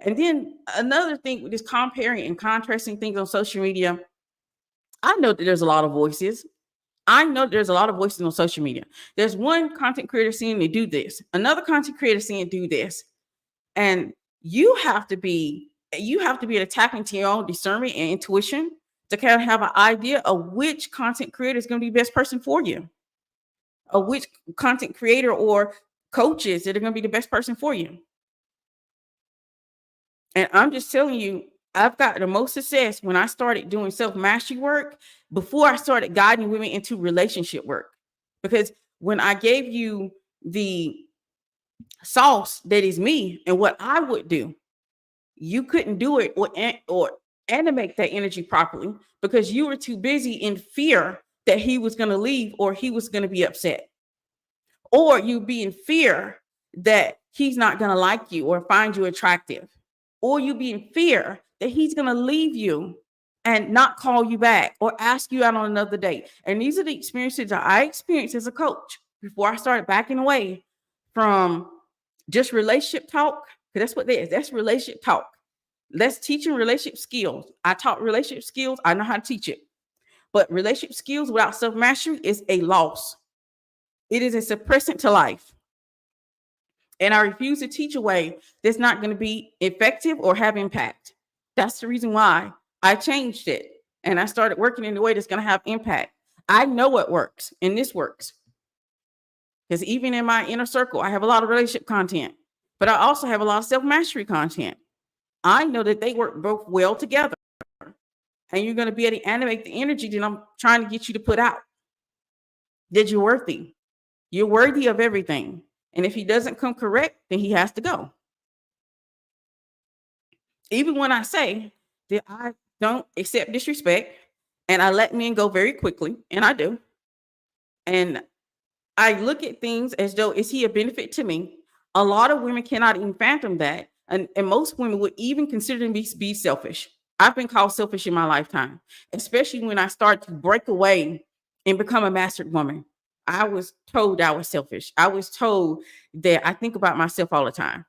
And then another thing with this comparing and contrasting things on social media, I know that there's a lot of voices. I know there's a lot of voices on social media. There's one content creator saying they do this, another content creator saying do this. And you have to be able to tap into your own discernment and intuition to kind of have an idea of which content creator is going to be the best person for you, or which content creator or coaches that are going to be the best person for you. And I'm just telling you, I've got the most success when I started doing self-mastery work before I started guiding women into relationship work. Because when I gave you the sauce that is me and what I would do, you couldn't do it or animate that energy properly because you were too busy in fear that he was going to leave or he was going to be upset, or you be in fear that he's not going to like you or find you attractive, or you be in fear that he's going to leave you and not call you back or ask you out on another date. And these are the experiences that I experienced as a coach before I started backing away from just relationship talk. Because that's what it is. That's relationship talk. That's teaching relationship skills. I taught relationship skills. I know how to teach it. But relationship skills without self-mastery is a loss. It is a suppressant to life. And I refuse to teach a way that's not going to be effective or have impact. That's the reason why I changed it. And I started working in a way that's going to have impact. I know what works, and this works. Because even in my inner circle, I have a lot of relationship content, but I also have a lot of self-mastery content. I know that they work both well together. And you're going to be able to animate the energy that I'm trying to get you to put out. That you're worthy. You're worthy of everything. And if he doesn't come correct, then he has to go. Even when I say that I don't accept disrespect and I let men go very quickly, and I do. And I look at things as though, is he a benefit to me? A lot of women cannot even fathom that. And most women would even consider me to be selfish. I've been called selfish in my lifetime, especially when I started to break away and become a mastered woman. I was told I was selfish. I was told that I think about myself all the time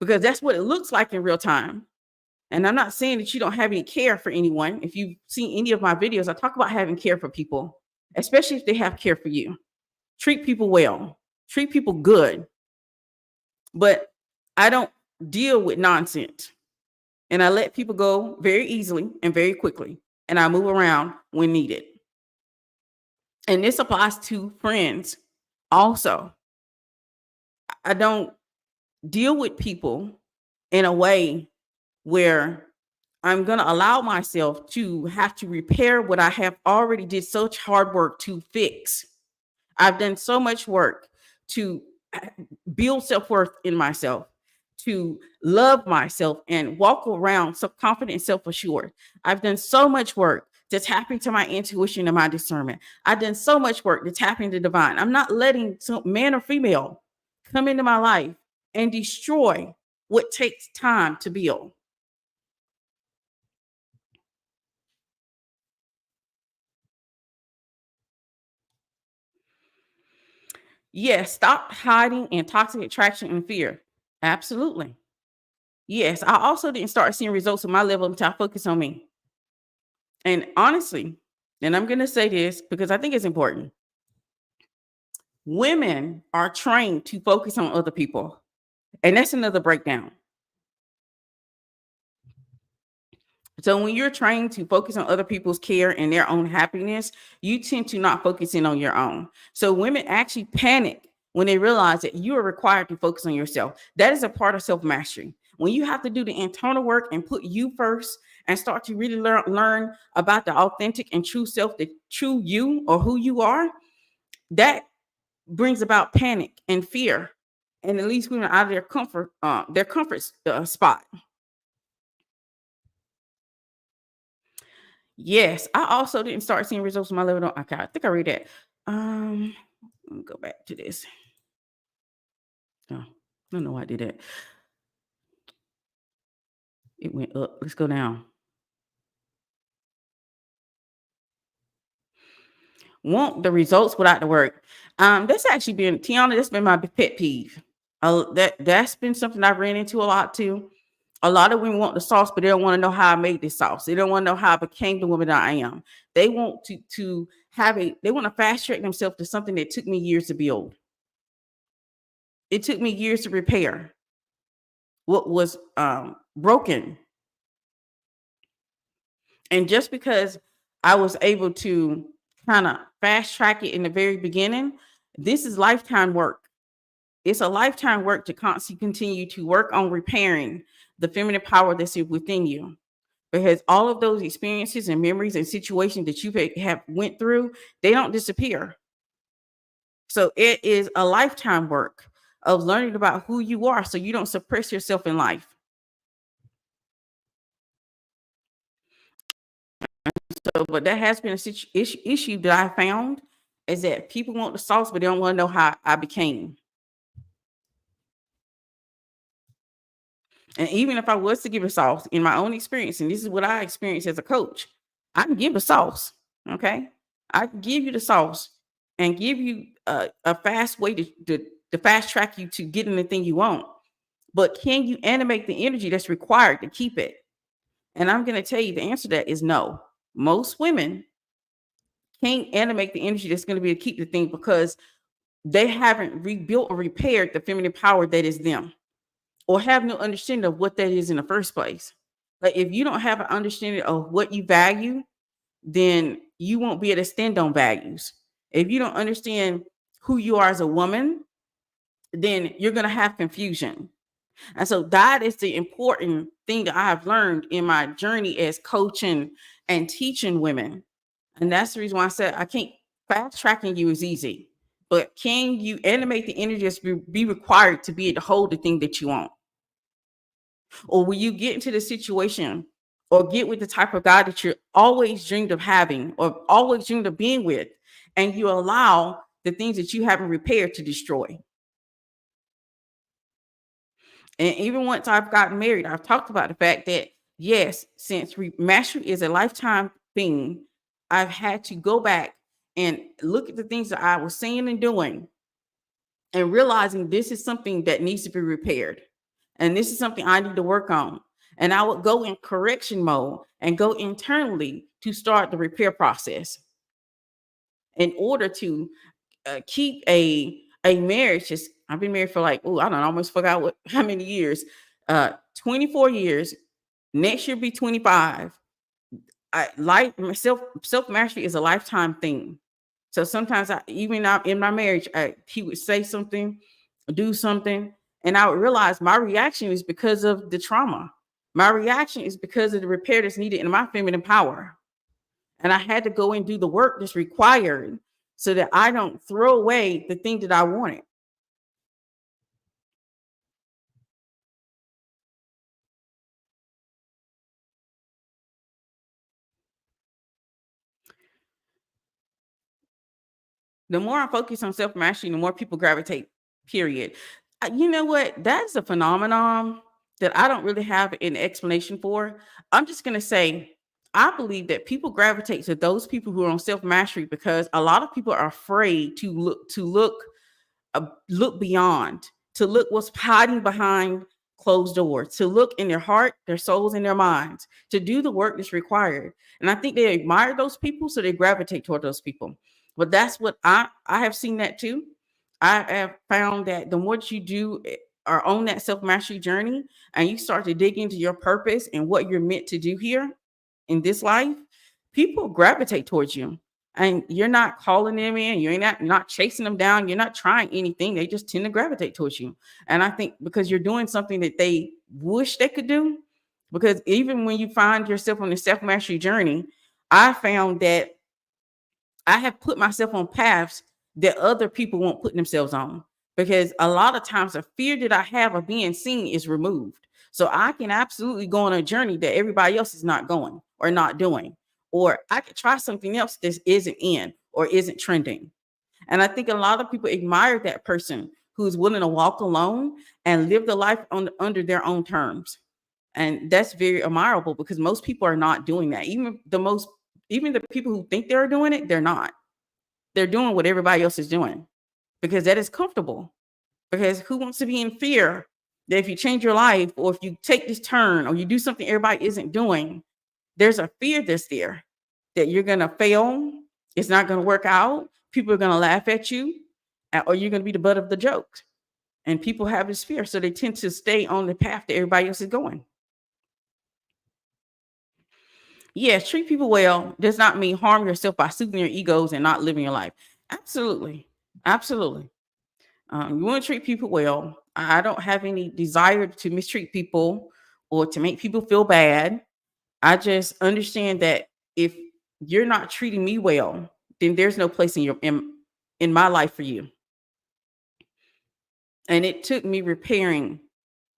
because that's what it looks like in real time. And I'm not saying that you don't have any care for anyone. If you've seen any of my videos, I talk about having care for people, especially if they have care for you. Treat people well, treat people good. But I don't deal with nonsense. And I let people go very easily and very quickly. And I move around when needed. And this applies to friends also. I don't deal with people in a way where I'm going to allow myself to have to repair what I have already did such hard work to fix. I've done so much work to build self-worth in myself, to love myself and walk around so confident and self-assured. I've done so much work to tap into my intuition and my discernment. I've done so much work to tap into divine. I'm not letting some man or female come into my life and destroy what takes time to build. Yes, stop hiding in toxic attraction and fear. Absolutely. Yes, I also didn't start seeing results at my level until I focus on me. And honestly, and I'm going to say this because I think it's important. Women are trained to focus on other people. And that's another breakdown. So when you're trained to focus on other people's care and their own happiness, you tend to not focus in on your own. So women actually panic when they realize that you are required to focus on yourself. That is a part of self-mastery. When you have to do the internal work and put you first and start to really learn about the authentic and true self, the true you or who you are, that brings about panic and fear, and at least women out of their comfort spot. Yes, I also didn't start seeing results in my level. Okay, I think I read that. Let me go back to this. Oh, I don't know why I did that. It went up. Let's go down. Want the results without the work. That's actually been Tiana. That's been my pet peeve. That's been something I've ran into a lot too. A lot of women want the sauce, but they don't want to know how I made this sauce. They don't want to know how I became the woman that I am. They want to have they want to fast track themselves to something that took me years to build. It took me years to repair what was broken. And just because I was able to kind of fast track it in the very beginning, this is lifetime work. It's a lifetime work to constantly continue to work on repairing the feminine power that's within you. Because all of those experiences and memories and situations that you have went through, they don't disappear. So it is a lifetime work of learning about who you are so you don't suppress yourself in life. So, but that has been a issue that I found, is that people want the sauce, but they don't want to know how I became. And even if I was to give a sauce in my own experience, and this is what I experienced as a coach, I can give a sauce. Okay. I can give you the sauce and give you a fast way to fast track you to getting the thing you want. But can you animate the energy that's required to keep it? And I'm going to tell you the answer to that is no. Most women can't animate the energy that's going to be to keep the thing because they haven't rebuilt or repaired the feminine power that is them, or have no understanding of what that is in the first place. Like if you don't have an understanding of what you value, then you won't be able to stand on values. If you don't understand who you are as a woman, then you're going to have confusion. And so that is the important thing that I have learned in my journey as coaching and teaching women. And that's the reason why I said I can't fast tracking you is easy, but can you animate the energy that's be required to be able to hold the thing that you want? Or will you get into the situation or get with the type of guy that you're always dreamed of having or always dreamed of being with, and you allow the things that you haven't repaired to destroy? And even once I've gotten married, I've talked about the fact that, yes, since mastery is a lifetime thing, I've had to go back and look at the things that I was saying and doing and realizing this is something that needs to be repaired. And this is something I need to work on. And I would go in correction mode and go internally to start the repair process in order to keep a marriage. I've been married for like, I don't know, I almost forgot how many years. 24 years. Next year be 25. Self mastery is a lifetime thing. So sometimes even in my marriage, he would say something, do something, and I would realize my reaction is because of the trauma. My reaction is because of the repair that's needed in my feminine power. And I had to go and do the work that's required so that I don't throw away the thing that I wanted. The more I focus on self-mastery, the more people gravitate, period. You know what? That's a phenomenon that I don't really have an explanation for. I'm just going to say, I believe that people gravitate to those people who are on self-mastery because a lot of people are afraid to look beyond, to look what's hiding behind closed doors, to look in their heart, their souls, and their minds, to do the work that's required. And I think they admire those people, so they gravitate toward those people. But that's what I have seen that too. I have found that the more that you do are on that self-mastery journey and you start to dig into your purpose and what you're meant to do here, in this life, people gravitate towards you. And you're not calling them in, you're not chasing them down, you're not trying anything. They just tend to gravitate towards you. And I think because you're doing something that they wish they could do, because even when you find yourself on the self-mastery journey, I found that I have put myself on paths that other people won't put themselves on, because a lot of times the fear that I have of being seen is removed. So I can absolutely go on a journey that everybody else is not going or not doing, or I could try something else that isn't in or isn't trending. And I think a lot of people admire that person who's willing to walk alone and live the life under their own terms. And that's very admirable, because most people are not doing that. Even the people who think they're doing it, they're not. They're doing what everybody else is doing because that is comfortable. Because who wants to be in fear that if you change your life, or if you take this turn, or you do something everybody isn't doing, there's a fear that's there that you're going to fail. It's not going to work out. People are going to laugh at you, or you're going to be the butt of the joke. And people have this fear, so they tend to stay on the path that everybody else is going. Yes, treat people well does not mean harm yourself by soothing your egos and not living your life. Absolutely. Absolutely. You want to treat people well. I don't have any desire to mistreat people or to make people feel bad. I just understand that if you're not treating me well, then there's no place in my life for you. And it took me repairing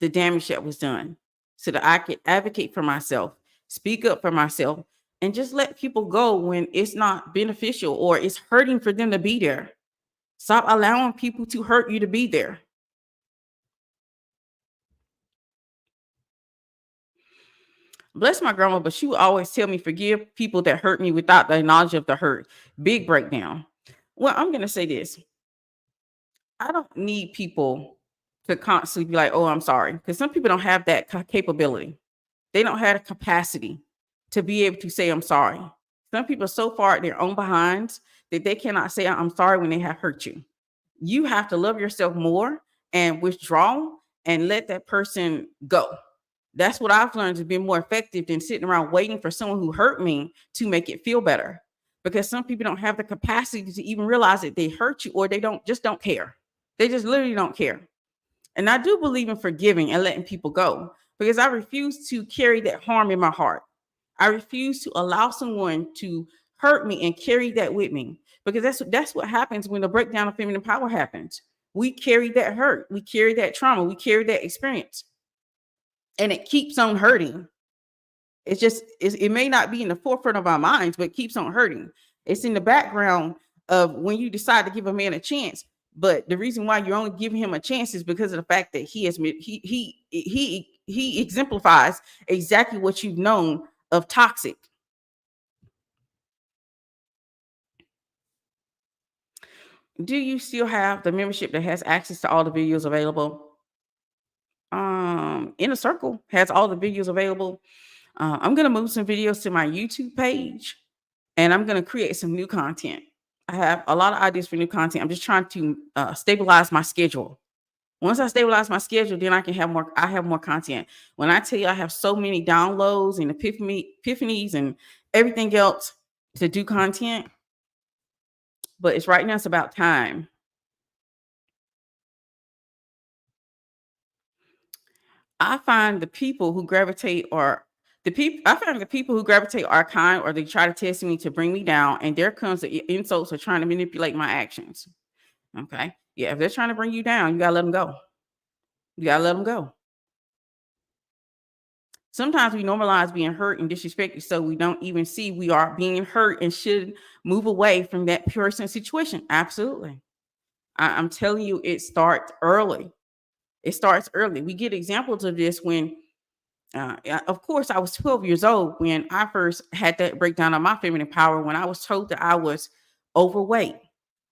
the damage that was done so that I could advocate for myself, speak up for myself, and just let people go when it's not beneficial or it's hurting for them to be there. Stop allowing people to hurt you to be there. Bless my grandma, but she would always tell me, forgive people that hurt me without the knowledge of the hurt. Big breakdown. Well, I'm going to say this. I don't need people to constantly be like, oh, I'm sorry. Because some people don't have that capability. They don't have the capacity to be able to say, I'm sorry. Some people are so far at their own behinds that they cannot say, I'm sorry when they have hurt you. You have to love yourself more and withdraw and let that person go. That's what I've learned to be more effective than sitting around waiting for someone who hurt me to make it feel better. Because some people don't have the capacity to even realize that they hurt you, or they don't care. They just literally don't care. And I do believe in forgiving and letting people go, because I refuse to carry that harm in my heart. I refuse to allow someone to hurt me and carry that with me, because that's what happens when the breakdown of feminine power happens. We carry that hurt, we carry that trauma, we carry that experience, and it keeps on hurting. It may not be in the forefront of our minds, but it keeps on hurting. It's in the background of when you decide to give a man a chance. But the reason why you're only giving him a chance is because of the fact that he exemplifies exactly what you've known of toxic. Do you still have the membership that has access to all the videos available? Inner Circle has all the videos available. I'm going to move some videos to my YouTube page, and I'm going to create some new content. I have a lot of ideas for new content. I'm just trying to stabilize my schedule. Once I stabilize my schedule, then I have more content. When I tell you I have so many downloads and epiphanies and everything else to do content, but it's about time. I find the people who gravitate are kind, or they try to test me to bring me down, and there comes the insults of trying to manipulate my actions. Okay. Yeah, if they're trying to bring you down, you gotta let them go. You gotta let them go. Sometimes we normalize being hurt and disrespected, so we don't even see we are being hurt and should move away from that person situation. Absolutely. I'm telling you, it starts early. It starts early. We get examples of this when, of course, I was 12 years old when I first had that breakdown of my feminine power, when I was told that I was overweight.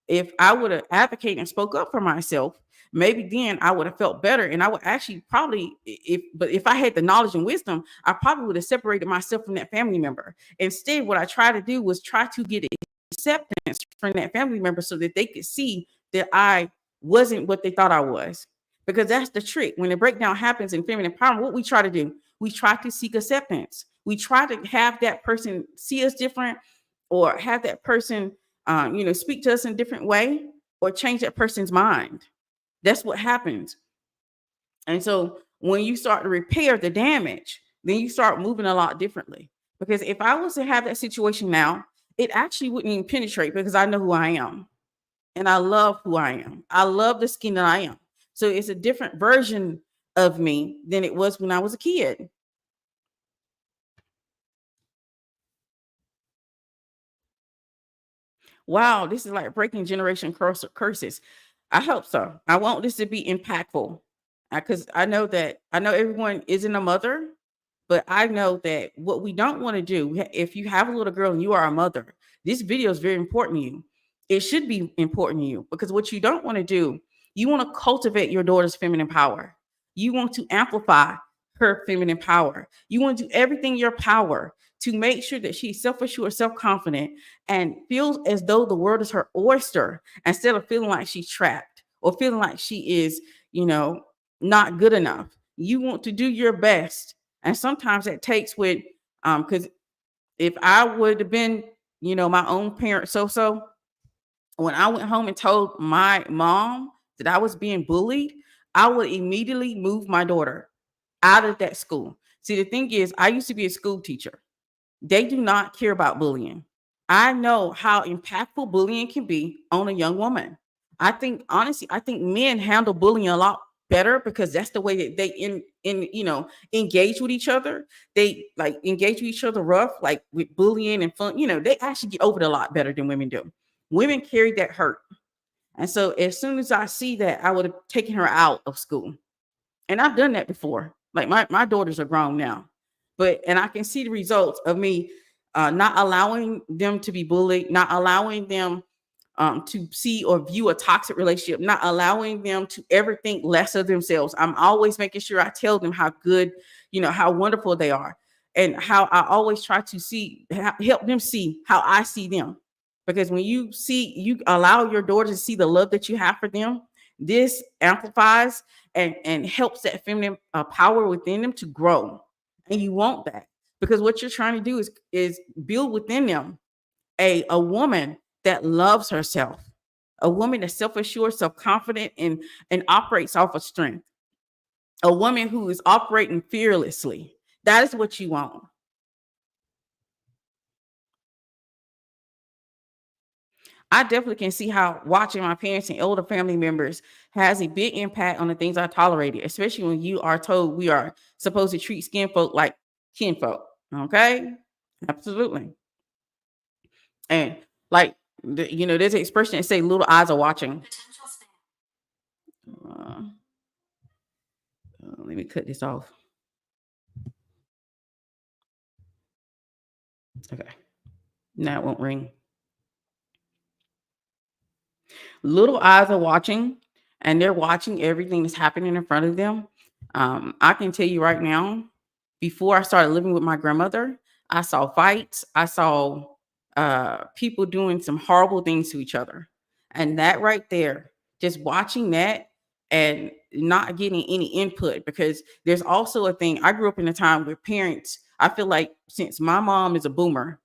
If I would have advocated and spoke up for myself, maybe then I would have felt better. And I would actually probably, if I had the knowledge and wisdom, I probably would have separated myself from that family member. Instead, what I tried to do was try to get acceptance from that family member so that they could see that I wasn't what they thought I was. Because that's the trick. When the breakdown happens in feminine power, what we try to do, we try to seek acceptance. We try to have that person see us different, or have that person, speak to us in a different way, or change that person's mind. That's what happens. And so when you start to repair the damage, then you start moving a lot differently. Because if I was to have that situation now, it actually wouldn't even penetrate, because I know who I am and I love who I am. I love the skin that I am. So it's a different version of me than it was when I was a kid. Wow, this is like breaking generation curses. I hope so. I want this to be impactful, because I know everyone isn't a mother, but I know that what we don't want to do, if you have a little girl and you are a mother, this video is very important to you. It should be important to you, because what you don't want to do, you want to cultivate your daughter's feminine power. You want to amplify her feminine power. You want to do everything in your power to make sure that she's self-assured, self-confident, and feels as though the world is her oyster, instead of feeling like she's trapped or feeling like she is, you know, not good enough. You want to do your best. And sometimes that takes with, because if I would have been, my own parent, when I went home and told my mom that I was being bullied, I would immediately move my daughter out of that school. See, the thing is, I used to be a school teacher. They do not care about bullying. I know how impactful bullying can be on a young woman. I think, honestly, I think men handle bullying a lot better, because that's the way that they engage with each other. They like engage with each other rough, like with bullying and fun. They actually get over it a lot better than women do. Women carry that hurt. And so as soon as I see that, I would have taken her out of school. And I've done that before. Like my daughters are grown now, and I can see the results of me not allowing them to be bullied, not allowing them to see or view a toxic relationship, not allowing them to ever think less of themselves. I'm always making sure I tell them how good, how wonderful they are, and how I always try to help them see how I see them. Because when you allow your daughter to see the love that you have for them, this amplifies and helps that feminine power within them to grow. And you want that, because what you're trying to do is build within them a woman that loves herself, a woman that's self-assured, self-confident, and operates off of strength, a woman who is operating fearlessly. That is what you want. I definitely can see how watching my parents and older family members has a big impact on the things I tolerated, especially when you are told we are supposed to treat skin folk like kinfolk. Okay, absolutely. And like there's an expression that say little eyes are watching. Uh, let me cut this off. Okay, now it won't ring. Little eyes are watching, and they're watching everything that's happening in front of them. I can tell you right now, before I started living with my grandmother, I saw fights. I saw people doing some horrible things to each other. And that right there, just watching that and not getting any input, because there's also a thing. I grew up in a time where parents, I feel like, since my mom is a boomer,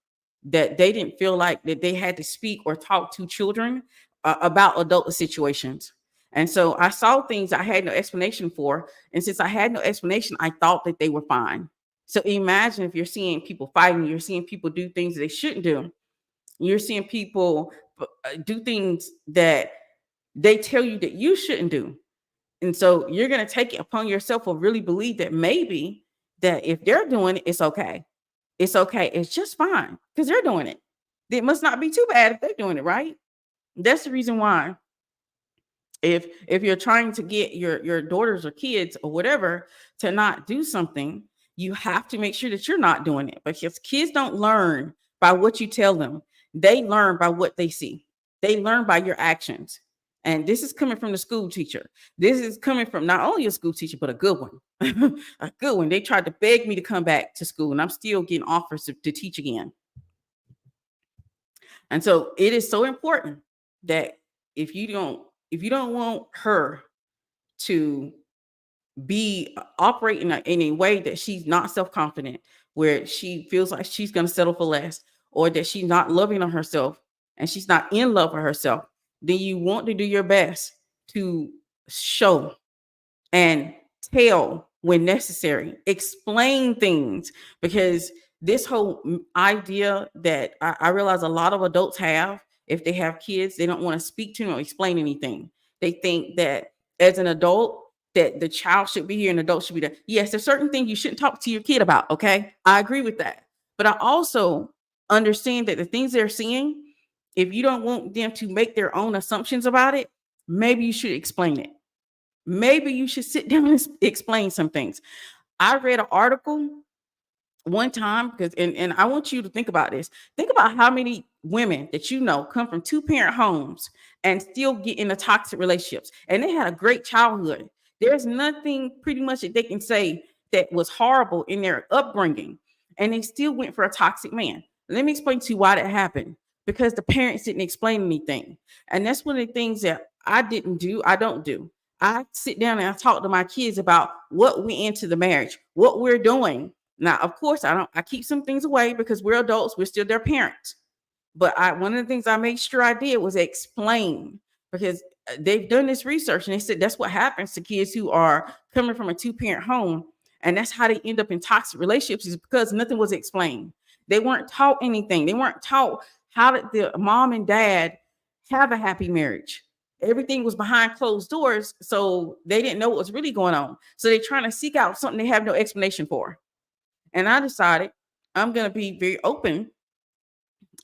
that they didn't feel like that they had to speak or talk to children about adult situations. And so I saw things I had no explanation for. And since I had no explanation, I thought that they were fine. So imagine if you're seeing people fighting, you're seeing people do things they shouldn't do. You're seeing people do things that they tell you that you shouldn't do. And so you're going to take it upon yourself or really believe that maybe that if they're doing it, it's okay. It's okay. It's just fine because they're doing it. It must not be too bad if they're doing it, right? That's the reason why, if you're trying to get your daughters or kids or whatever to not do something, you have to make sure that you're not doing it, because kids don't learn by what you tell them. They learn by what they see. They learn by your actions. And this is coming from the school teacher. This is coming from not only a school teacher, but a good one. A good one. They tried to beg me to come back to school, and I'm still getting offers to teach again. And so it is so important that if you don't want her to be operating in a way that she's not self-confident, where she feels like she's going to settle for less, or that she's not loving on herself and she's not in love with herself, then you want to do your best to show and tell when necessary, explain things, because this whole idea that I realize a lot of adults have, if they have kids, they don't want to speak to them or explain anything. They think that as an adult, that the child should be here and adult should be there. Yes, there's certain things you shouldn't talk to your kid about. Okay, I agree with that, but I also understand that the things they're seeing, if you don't want them to make their own assumptions about it, maybe you should explain it. Maybe you should sit down and explain some things. I read an article one time, because and I want you to think about this. Think about how many women that you know come from two-parent homes and still get into toxic relationships, and they had a great childhood. There's nothing pretty much that they can say that was horrible in their upbringing, and they still went for a toxic man. Let me explain to you why that happened. Because the parents didn't explain anything. And that's one of the things that I didn't do. I don't do. I sit down and I talk to my kids about what we into the marriage, what we're doing. Now, of course, I keep some things away because we're adults, we're still their parents. But one of the things I made sure I did was explain, because they've done this research and they said that's what happens to kids who are coming from a two-parent home. And that's how they end up in toxic relationships, is because nothing was explained. They weren't taught anything. They weren't taught how did the mom and dad have a happy marriage. Everything was behind closed doors, so they didn't know what was really going on. So they're trying to seek out something they have no explanation for. And I decided I'm going to be very open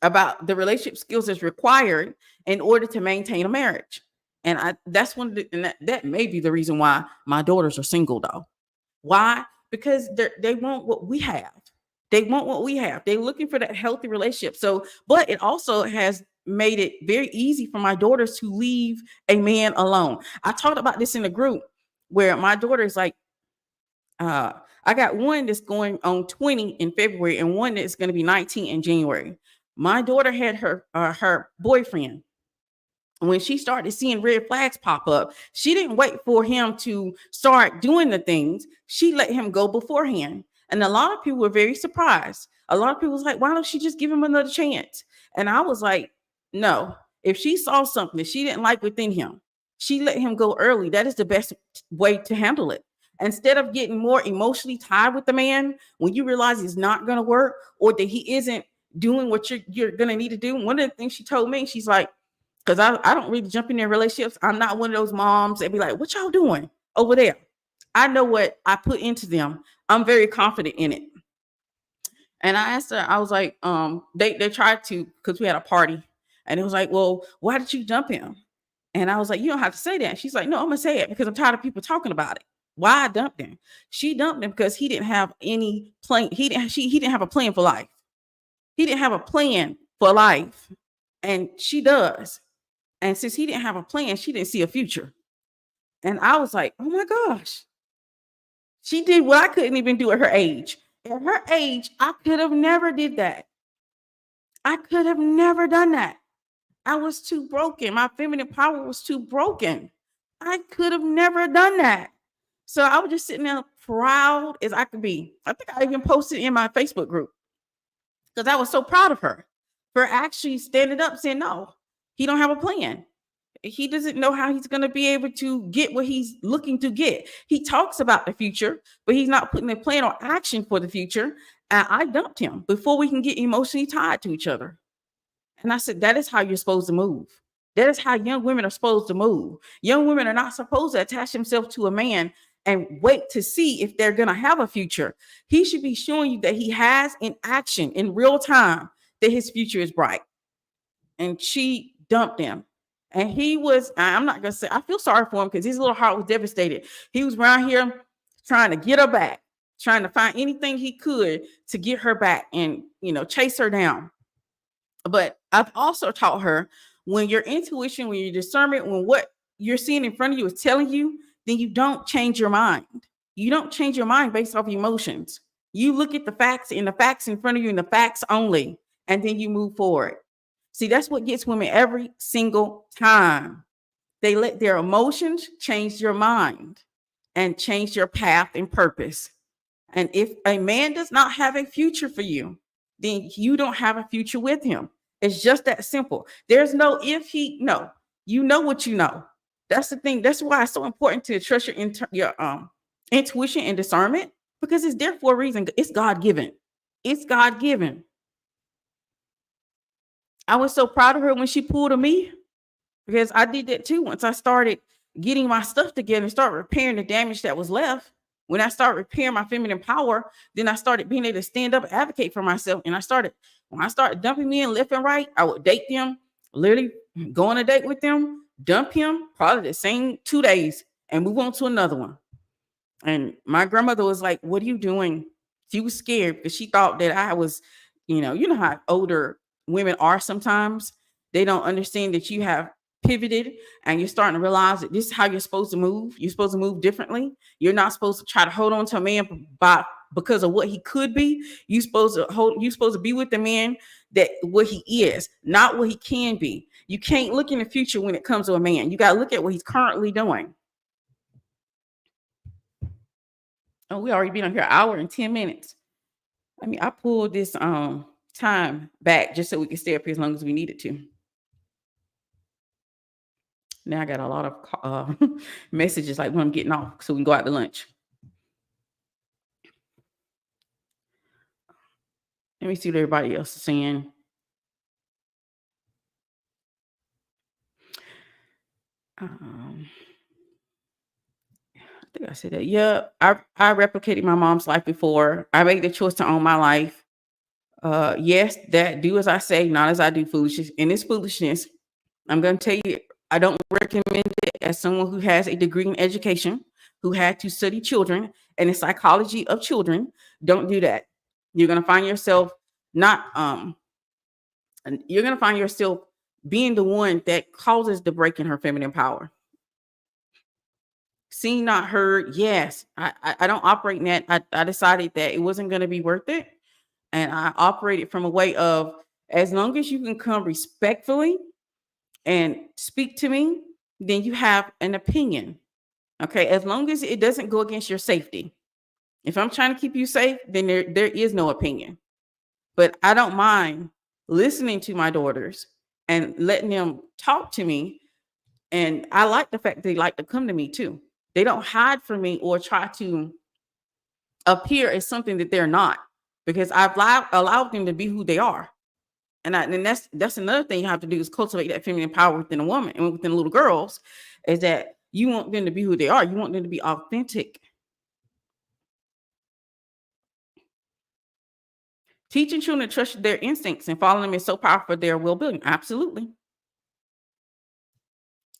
about the relationship skills that's required in order to maintain a marriage. And that's one of the, and that may be the reason why my daughters are single, though. Why? Because they want what we have. They want what we have. They're looking for that healthy relationship. So, but it also has made it very easy for my daughters to leave a man alone. I talked about this in a group where my daughter is like, I got one that's going on 20 in February and one that's going to be 19 in January. My daughter had her boyfriend. When she started seeing red flags pop up, she didn't wait for him to start doing the things. She let him go beforehand. And a lot of people were very surprised. A lot of people was like, why don't she just give him another chance? And I was like, no, if she saw something that she didn't like within him, she let him go early. That is the best way to handle it. Instead of getting more emotionally tied with the man, when you realize it's not going to work or that he isn't doing what you're going to need to do. One of the things she told me, she's like, because I don't really jump in their relationships. I'm not one of those moms that be like, what y'all doing over there? I know what I put into them. I'm very confident in it. And I asked her, I was like, they tried to, because we had a party. And it was like, well, why did you dump him? And I was like, you don't have to say that. She's like, no, I'm going to say it because I'm tired of people talking about it. Why I dumped him? She dumped him because he didn't have any plan. He didn't have a plan for life. He didn't have a plan for life. And she does. And since he didn't have a plan, she didn't see a future. And I was like, oh my gosh. She did what I couldn't even do at her age. At her age, I could have never did that. I could have never done that. I was too broken. My feminine power was too broken. I could have never done that. So I was just sitting there proud as I could be. I think I even posted in my Facebook group because I was so proud of her for actually standing up saying, no, he don't have a plan. He doesn't know how he's going to be able to get what he's looking to get. He talks about the future, but he's not putting a plan or action for the future. And I dumped him before we can get emotionally tied to each other. And I said, that is how you're supposed to move. That is how young women are supposed to move. Young women are not supposed to attach themselves to a man and wait to see if they're going to have a future. He should be showing you that he has in action in real time that his future is bright. And she dumped him. And he was, I'm not going to say, I feel sorry for him because his little heart was devastated. He was around here trying to get her back, trying to find anything he could to get her back and, chase her down. But I've also taught her, when your intuition, when your discernment, when what you're seeing in front of you is telling you, then you don't change your mind. You don't change your mind based off emotions. You look at the facts and the facts in front of you and the facts only, and then you move forward. See, that's what gets women every single time. They let their emotions change their mind. and change your path and purpose. And if a man does not have a future for you, then you don't have a future with him. It's just that simple. There's no if he, no, you know what you know. That's the thing. That's why it's so important to trust your intuition and discernment, because it's there for a reason. It's God given. It's God given. I was so proud of her when she pulled a me, because I did that too. Once I started getting my stuff together and start repairing the damage that was left, when I started repairing my feminine power, then I started being able to stand up and advocate for myself. And when I started dumping men left and right, I would date them, literally go on a date with them, dump him probably the same 2 days and move on to another one. And my grandmother was like, "What are you doing?" She was scared because she thought that I was, you know how older women are sometimes. They don't understand that you have pivoted and you're starting to realize that this is how you're supposed to move. You're supposed to move differently. You're not supposed to try to hold on to a man because of what he could be. You're supposed to be with the man that what he is, not what he can be. You can't look in the future when it comes to a man. You got to look at what he's currently doing. Oh, we already been on here an hour and 10 minutes. I mean, I pulled this time back just so we could stay up here as long as we needed to. Now I got a lot of messages like when I'm getting off so we can go out to lunch. Let me see what everybody else is saying. I think I said that. Yeah, I replicated my mom's life before. I made the choice to own my life. Yes, that do as I say, not as I do. Foolishness. And this foolishness, I'm going to tell you, I don't recommend it as someone who has a degree in education, who had to study children and the psychology of children. Don't do that. You're going to find yourself you're going to find yourself being the one that causes the break in her feminine power. Seen, not heard. Yes, I don't operate in that. I decided that it wasn't going to be worth it. And I operated from a way of, as long as you can come respectfully and speak to me, then you have an opinion. Okay. As long as it doesn't go against your safety. If I'm trying to keep you safe, then there is no opinion. But I don't mind listening to my daughters and letting them talk to me. And I like the fact that they like to come to me too. They don't hide from me or try to appear as something that they're not, because I've allowed them to be who they are. And that's another thing you have to do, is cultivate that feminine power within a woman and within little girls, is that you want them to be who they are. You want them to be authentic. Teaching children to trust their instincts and following them is so powerful for their well-being. Absolutely.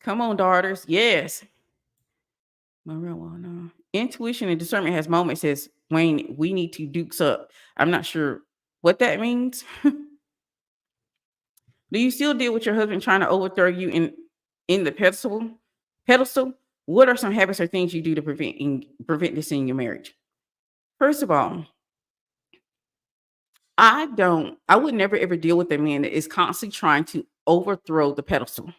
Come on, daughters. Yes. Marijuana. Intuition and discernment has moments, says Wayne, we need to dukes up. I'm not sure what that means. Do you still deal with your husband trying to overthrow you in the pedestal? What are some habits or things you do to prevent this in your marriage? First of all, I would never ever deal with a man that is constantly trying to overthrow the pedestal.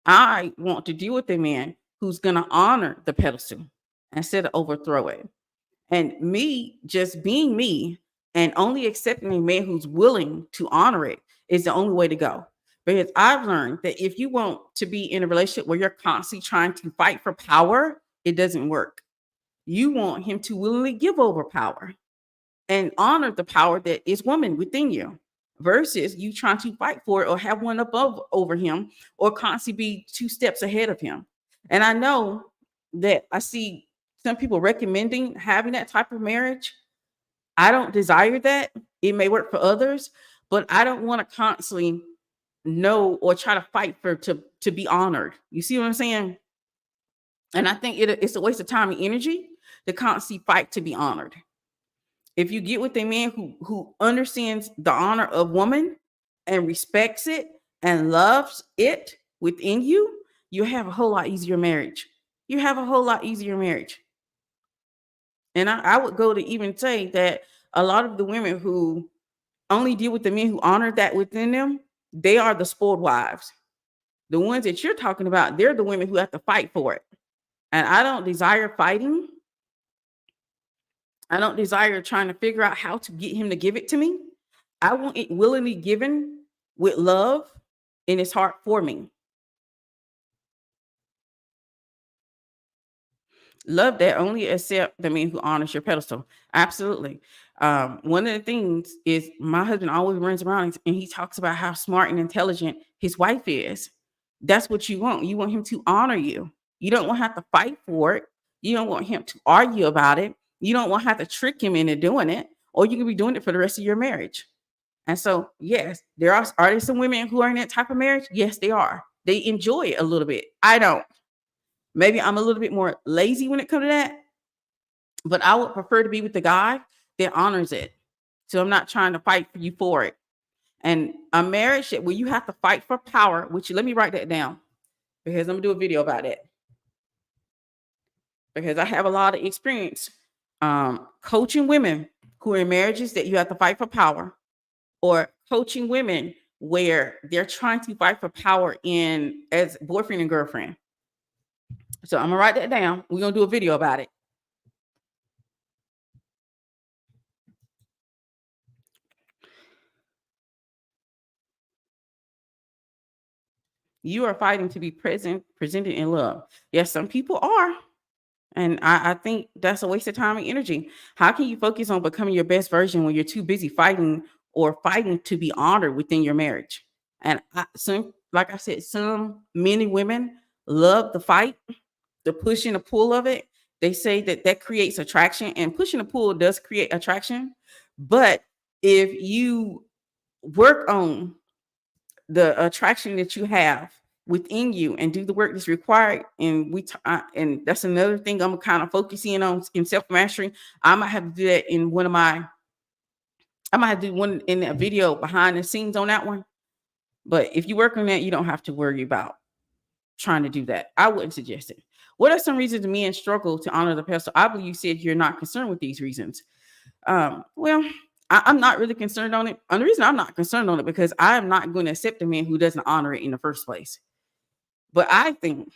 I want to deal with a man who's going to honor the pedestal instead of overthrow it. And me just being me and only accepting a man who's willing to honor it is the only way to go. Because I've learned that if you want to be in a relationship where you're constantly trying to fight for power, it doesn't work. You want him to willingly give over power and honor the power that is woman within you, versus you trying to fight for it or have one above over him or constantly be 2 steps ahead of him. And I know that I see some people recommending having that type of marriage. I don't desire that. It may work for others, but I don't want to constantly know or try to fight for to be honored. You see what I'm saying? And I think it's a waste of time and energy to constantly fight to be honored. If you get with a man who understands the honor of woman and respects it and loves it within you, you have a whole lot easier marriage. You have a whole lot easier marriage. And I would go to even say that a lot of the women who only deal with the men who honor that within them, they are the spoiled wives. The ones that you're talking about, they're the women who have to fight for it. And I don't desire fighting. I don't desire trying to figure out how to get him to give it to me. I want it willingly given with love in his heart for me. Love that only accept the man who honors your pedestal. Absolutely. One of the things is my husband always runs around and he talks about how smart and intelligent his wife is. That's what you want. You want him to honor you. You don't want to have to fight for it. You don't want him to argue about it. You don't want to have to trick him into doing it, or you can be doing it for the rest of your marriage. And so, yes, are there some women who are in that type of marriage? Yes, they are. They enjoy it a little bit. I don't. Maybe I'm a little bit more lazy when it comes to that, but I would prefer to be with the guy that honors it. So I'm not trying to fight for you for it. And a marriage where you have to fight for power, which let me write that down because I'm gonna do a video about it. Because I have a lot of experience coaching women who are in marriages that you have to fight for power, or coaching women where they're trying to fight for power in as boyfriend and girlfriend. So I'm gonna write that down. We're gonna do a video about it. You are fighting to be presented in love. Yes, some people are. And I think that's a waste of time and energy. How can you focus on becoming your best version when you're too busy fighting or fighting to be honored within your marriage? And like I said, some men and women love the fight, the push and the pull of it. They say that creates attraction, and pushing and pull does create attraction. But if you work on the attraction that you have within you and do the work that's required, and and that's another thing I'm kind of focusing on in self-mastery. I might have to do that in I might have to do one in a video behind the scenes on that one. But if you work on that, you don't have to worry about trying to do that. I wouldn't suggest it. What are some reasons men struggle to honor the pedestal? I believe you said you're not concerned with these reasons. Well, I'm not really concerned on it. And the reason I'm not concerned on it because I am not going to accept a man who doesn't honor it in the first place. But I think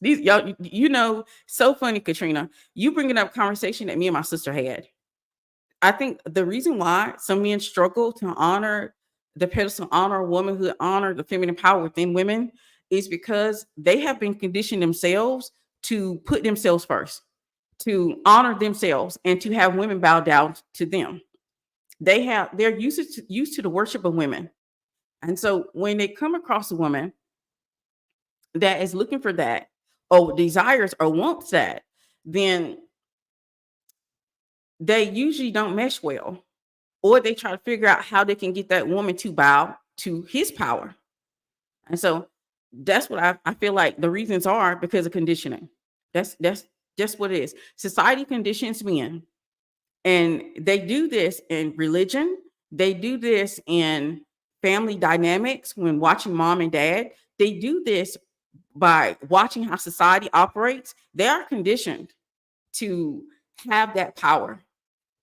these y'all, so funny, Katrina. You bringing up a conversation that me and my sister had. I think the reason why some men struggle to honor the pedestal, honor womanhood, honor the feminine power within women is because they have been conditioned themselves to put themselves first, to honor themselves, and to have women bow down to them. They're used to the worship of women. And so when they come across a woman that is looking for that, or desires or wants that, then they usually don't mesh well, or they try to figure out how they can get that woman to bow to his power. And so that's what I feel like the reasons are because of conditioning. That's just what it is. Society conditions men, and they do this in religion. They do this in family dynamics when watching mom and dad. They do this by watching how society operates. They are conditioned to have that power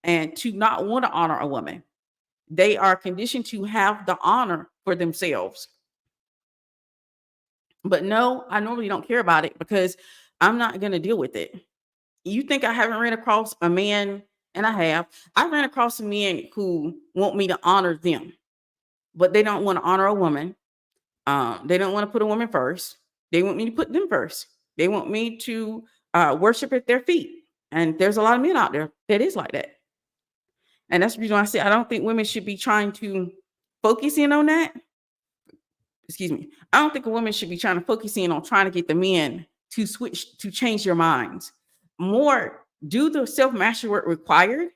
and to not want to honor a woman. They are conditioned to have the honor for themselves. But no, I normally don't care about it because I'm not going to deal with it. You think I haven't ran across a man, and I have. I ran across some men who want me to honor them, but they don't want to honor a woman. They don't want to put a woman first. They want me to put them first. They want me to worship at their feet. And there's a lot of men out there that is like that. And that's the reason why I say I don't think women should be trying to focus in on that. Excuse me. I don't think a woman should be trying to focus in on trying to get the men to switch, to change their minds. More, do the self-mastery work required,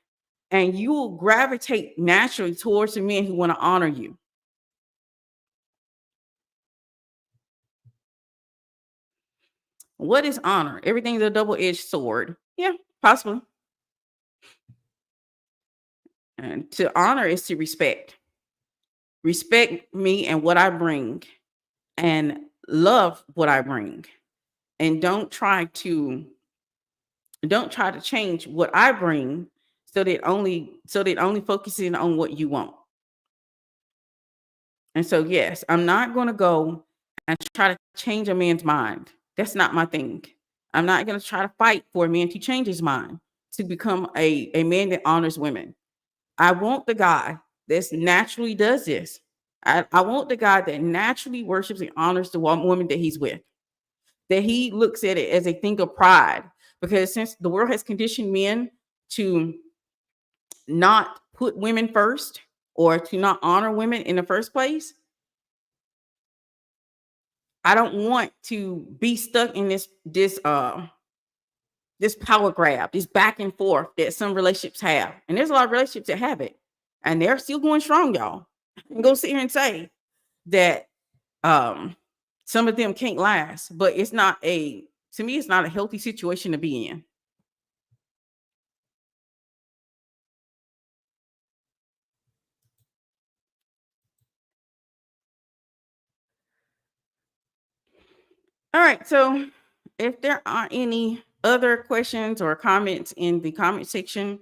and you will gravitate naturally towards the men who want to honor you. What is honor? Everything's a double-edged sword. Yeah, possibly. And to honor is to respect. Respect me and what I bring, and love what I bring. And don't try to change what I bring so that only focusing on what you want. And so yes, I'm not going to go and try to change a man's mind. That's not my thing. I'm not going to try to fight for a man to change his mind, to become a man that honors women. I want the guy that naturally does this. I want the guy that naturally worships and honors the woman that he's with, that he looks at it as a thing of pride. Because since the world has conditioned men to not put women first or to not honor women in the first place, I don't want to be stuck in this power grab, this back and forth that some relationships have. And there's a lot of relationships that have it. And they're still going strong, y'all. And go sit here and say that some of them can't last, but it's not to me, it's not a healthy situation to be in. All right, so if there are any other questions or comments in the comment section,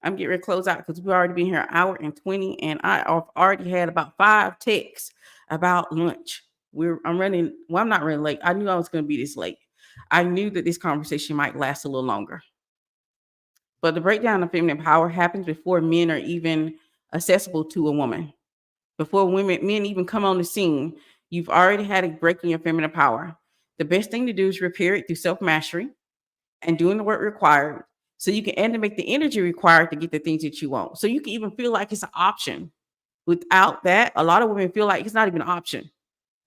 I'm getting ready to close out because we've already been here an hour and 20, and I've already had about 5 texts about lunch. I'm running. Well, I'm not running late. I knew I was going to be this late. I knew that this conversation might last a little longer. But the breakdown of feminine power happens before men are even accessible to a woman. Before men even come on the scene, you've already had a break in your feminine power. The best thing to do is repair it through self-mastery and doing the work required, so you can animate the energy required to get the things that you want. So you can even feel like it's an option. Without that, a lot of women feel like it's not even an option.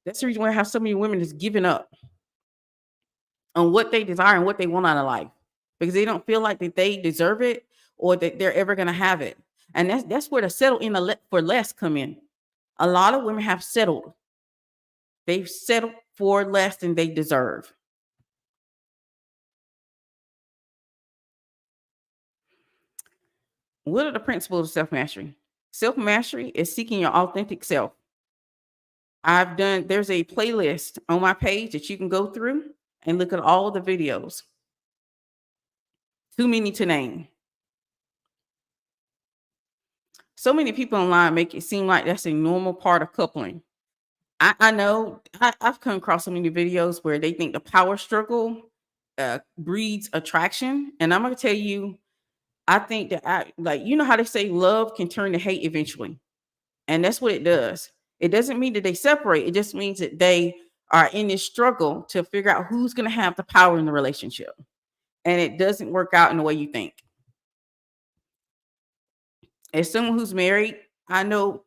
That's the reason why I have so many women that's giving up on what they desire and what they want out of life, because they don't feel like that they deserve it or that they're ever going to have it. And that's where the settle in for less come in. A lot of women have settled. They've settled for less than they deserve. What are the principles of self-mastery? Self-mastery is seeking your authentic self. There's a playlist on my page that you can go through and look at all the videos. Too many to name. So many people online make it seem like that's a normal part of coupling. I know I've come across so many videos where they think the power struggle breeds attraction. And I'm going to tell you, I think that you know how they say love can turn to hate eventually. And that's what it does. It doesn't mean that they separate. It just means that they are in this struggle to figure out who's going to have the power in the relationship. And it doesn't work out in the way you think. As someone who's married, I know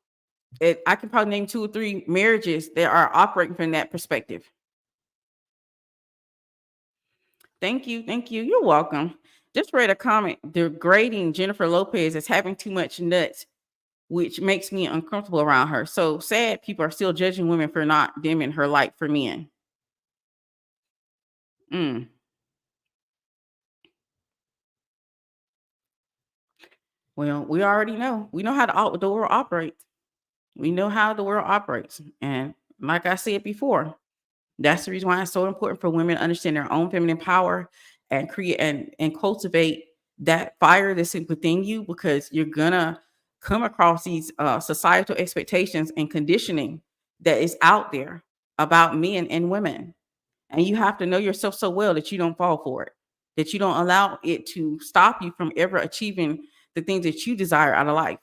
I can probably name 2 or 3 marriages that are operating from that perspective. Thank you. Thank you. You're welcome. Just read a comment degrading Jennifer Lopez as having too much nuts, which makes me uncomfortable around her. So sad people are still judging women for not dimming her light for men. Well, we already know. We know how the world operates. We know how the world operates. And like I said before, that's the reason why it's so important for women to understand their own feminine power and create and cultivate that fire that's within you, because you're gonna come across these societal expectations and conditioning that is out there about men and women. And you have to know yourself so well that you don't fall for it, that you don't allow it to stop you from ever achieving the things that you desire out of life.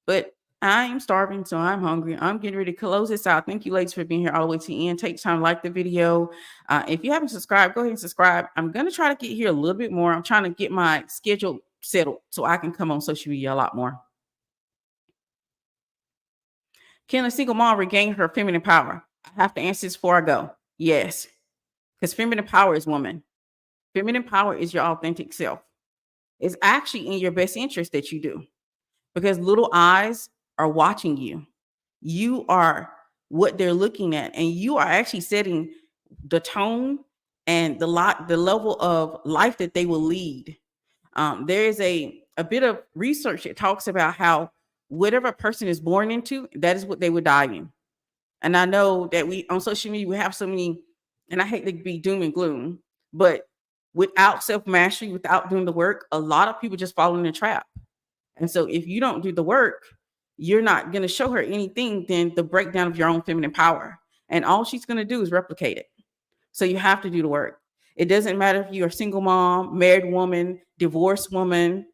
But I am starving, so I'm hungry. I'm getting ready to close this out. Thank you, ladies, for being here all the way to the end. Take time to like the video. If you haven't subscribed, go ahead and subscribe. I'm going to try to get here a little bit more. I'm trying to get my schedule settled so I can come on social media a lot more. Can a single mom regain her feminine power? I have to answer this before I go. Yes, because feminine power is woman. Feminine power is your authentic self. It's actually in your best interest that you do, because little eyes are watching you. You are what they're looking at, and you are actually setting the tone and the level of life that they will lead. There is a bit of research that talks about how whatever a person is born into, that is what they would die in. And I know that we on social media, we have so many, and I hate to be doom and gloom, but without self-mastery, without doing the work, a lot of people just fall in the trap. And so if you don't do the work, you're not going to show her anything than the breakdown of your own feminine power. and all she's going to do is replicate it. So you have to do the work. It doesn't matter if you're a single mom, married woman, divorced woman,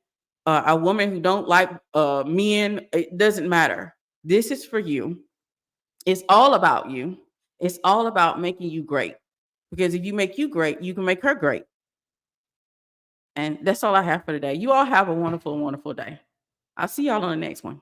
a woman who don't like men. It doesn't matter. This is for you. It's all about you. It's all about making you great. Because if you make you great, you can make her great. And that's all I have for today. You all have a wonderful, wonderful day. I'll see y'all on the next one.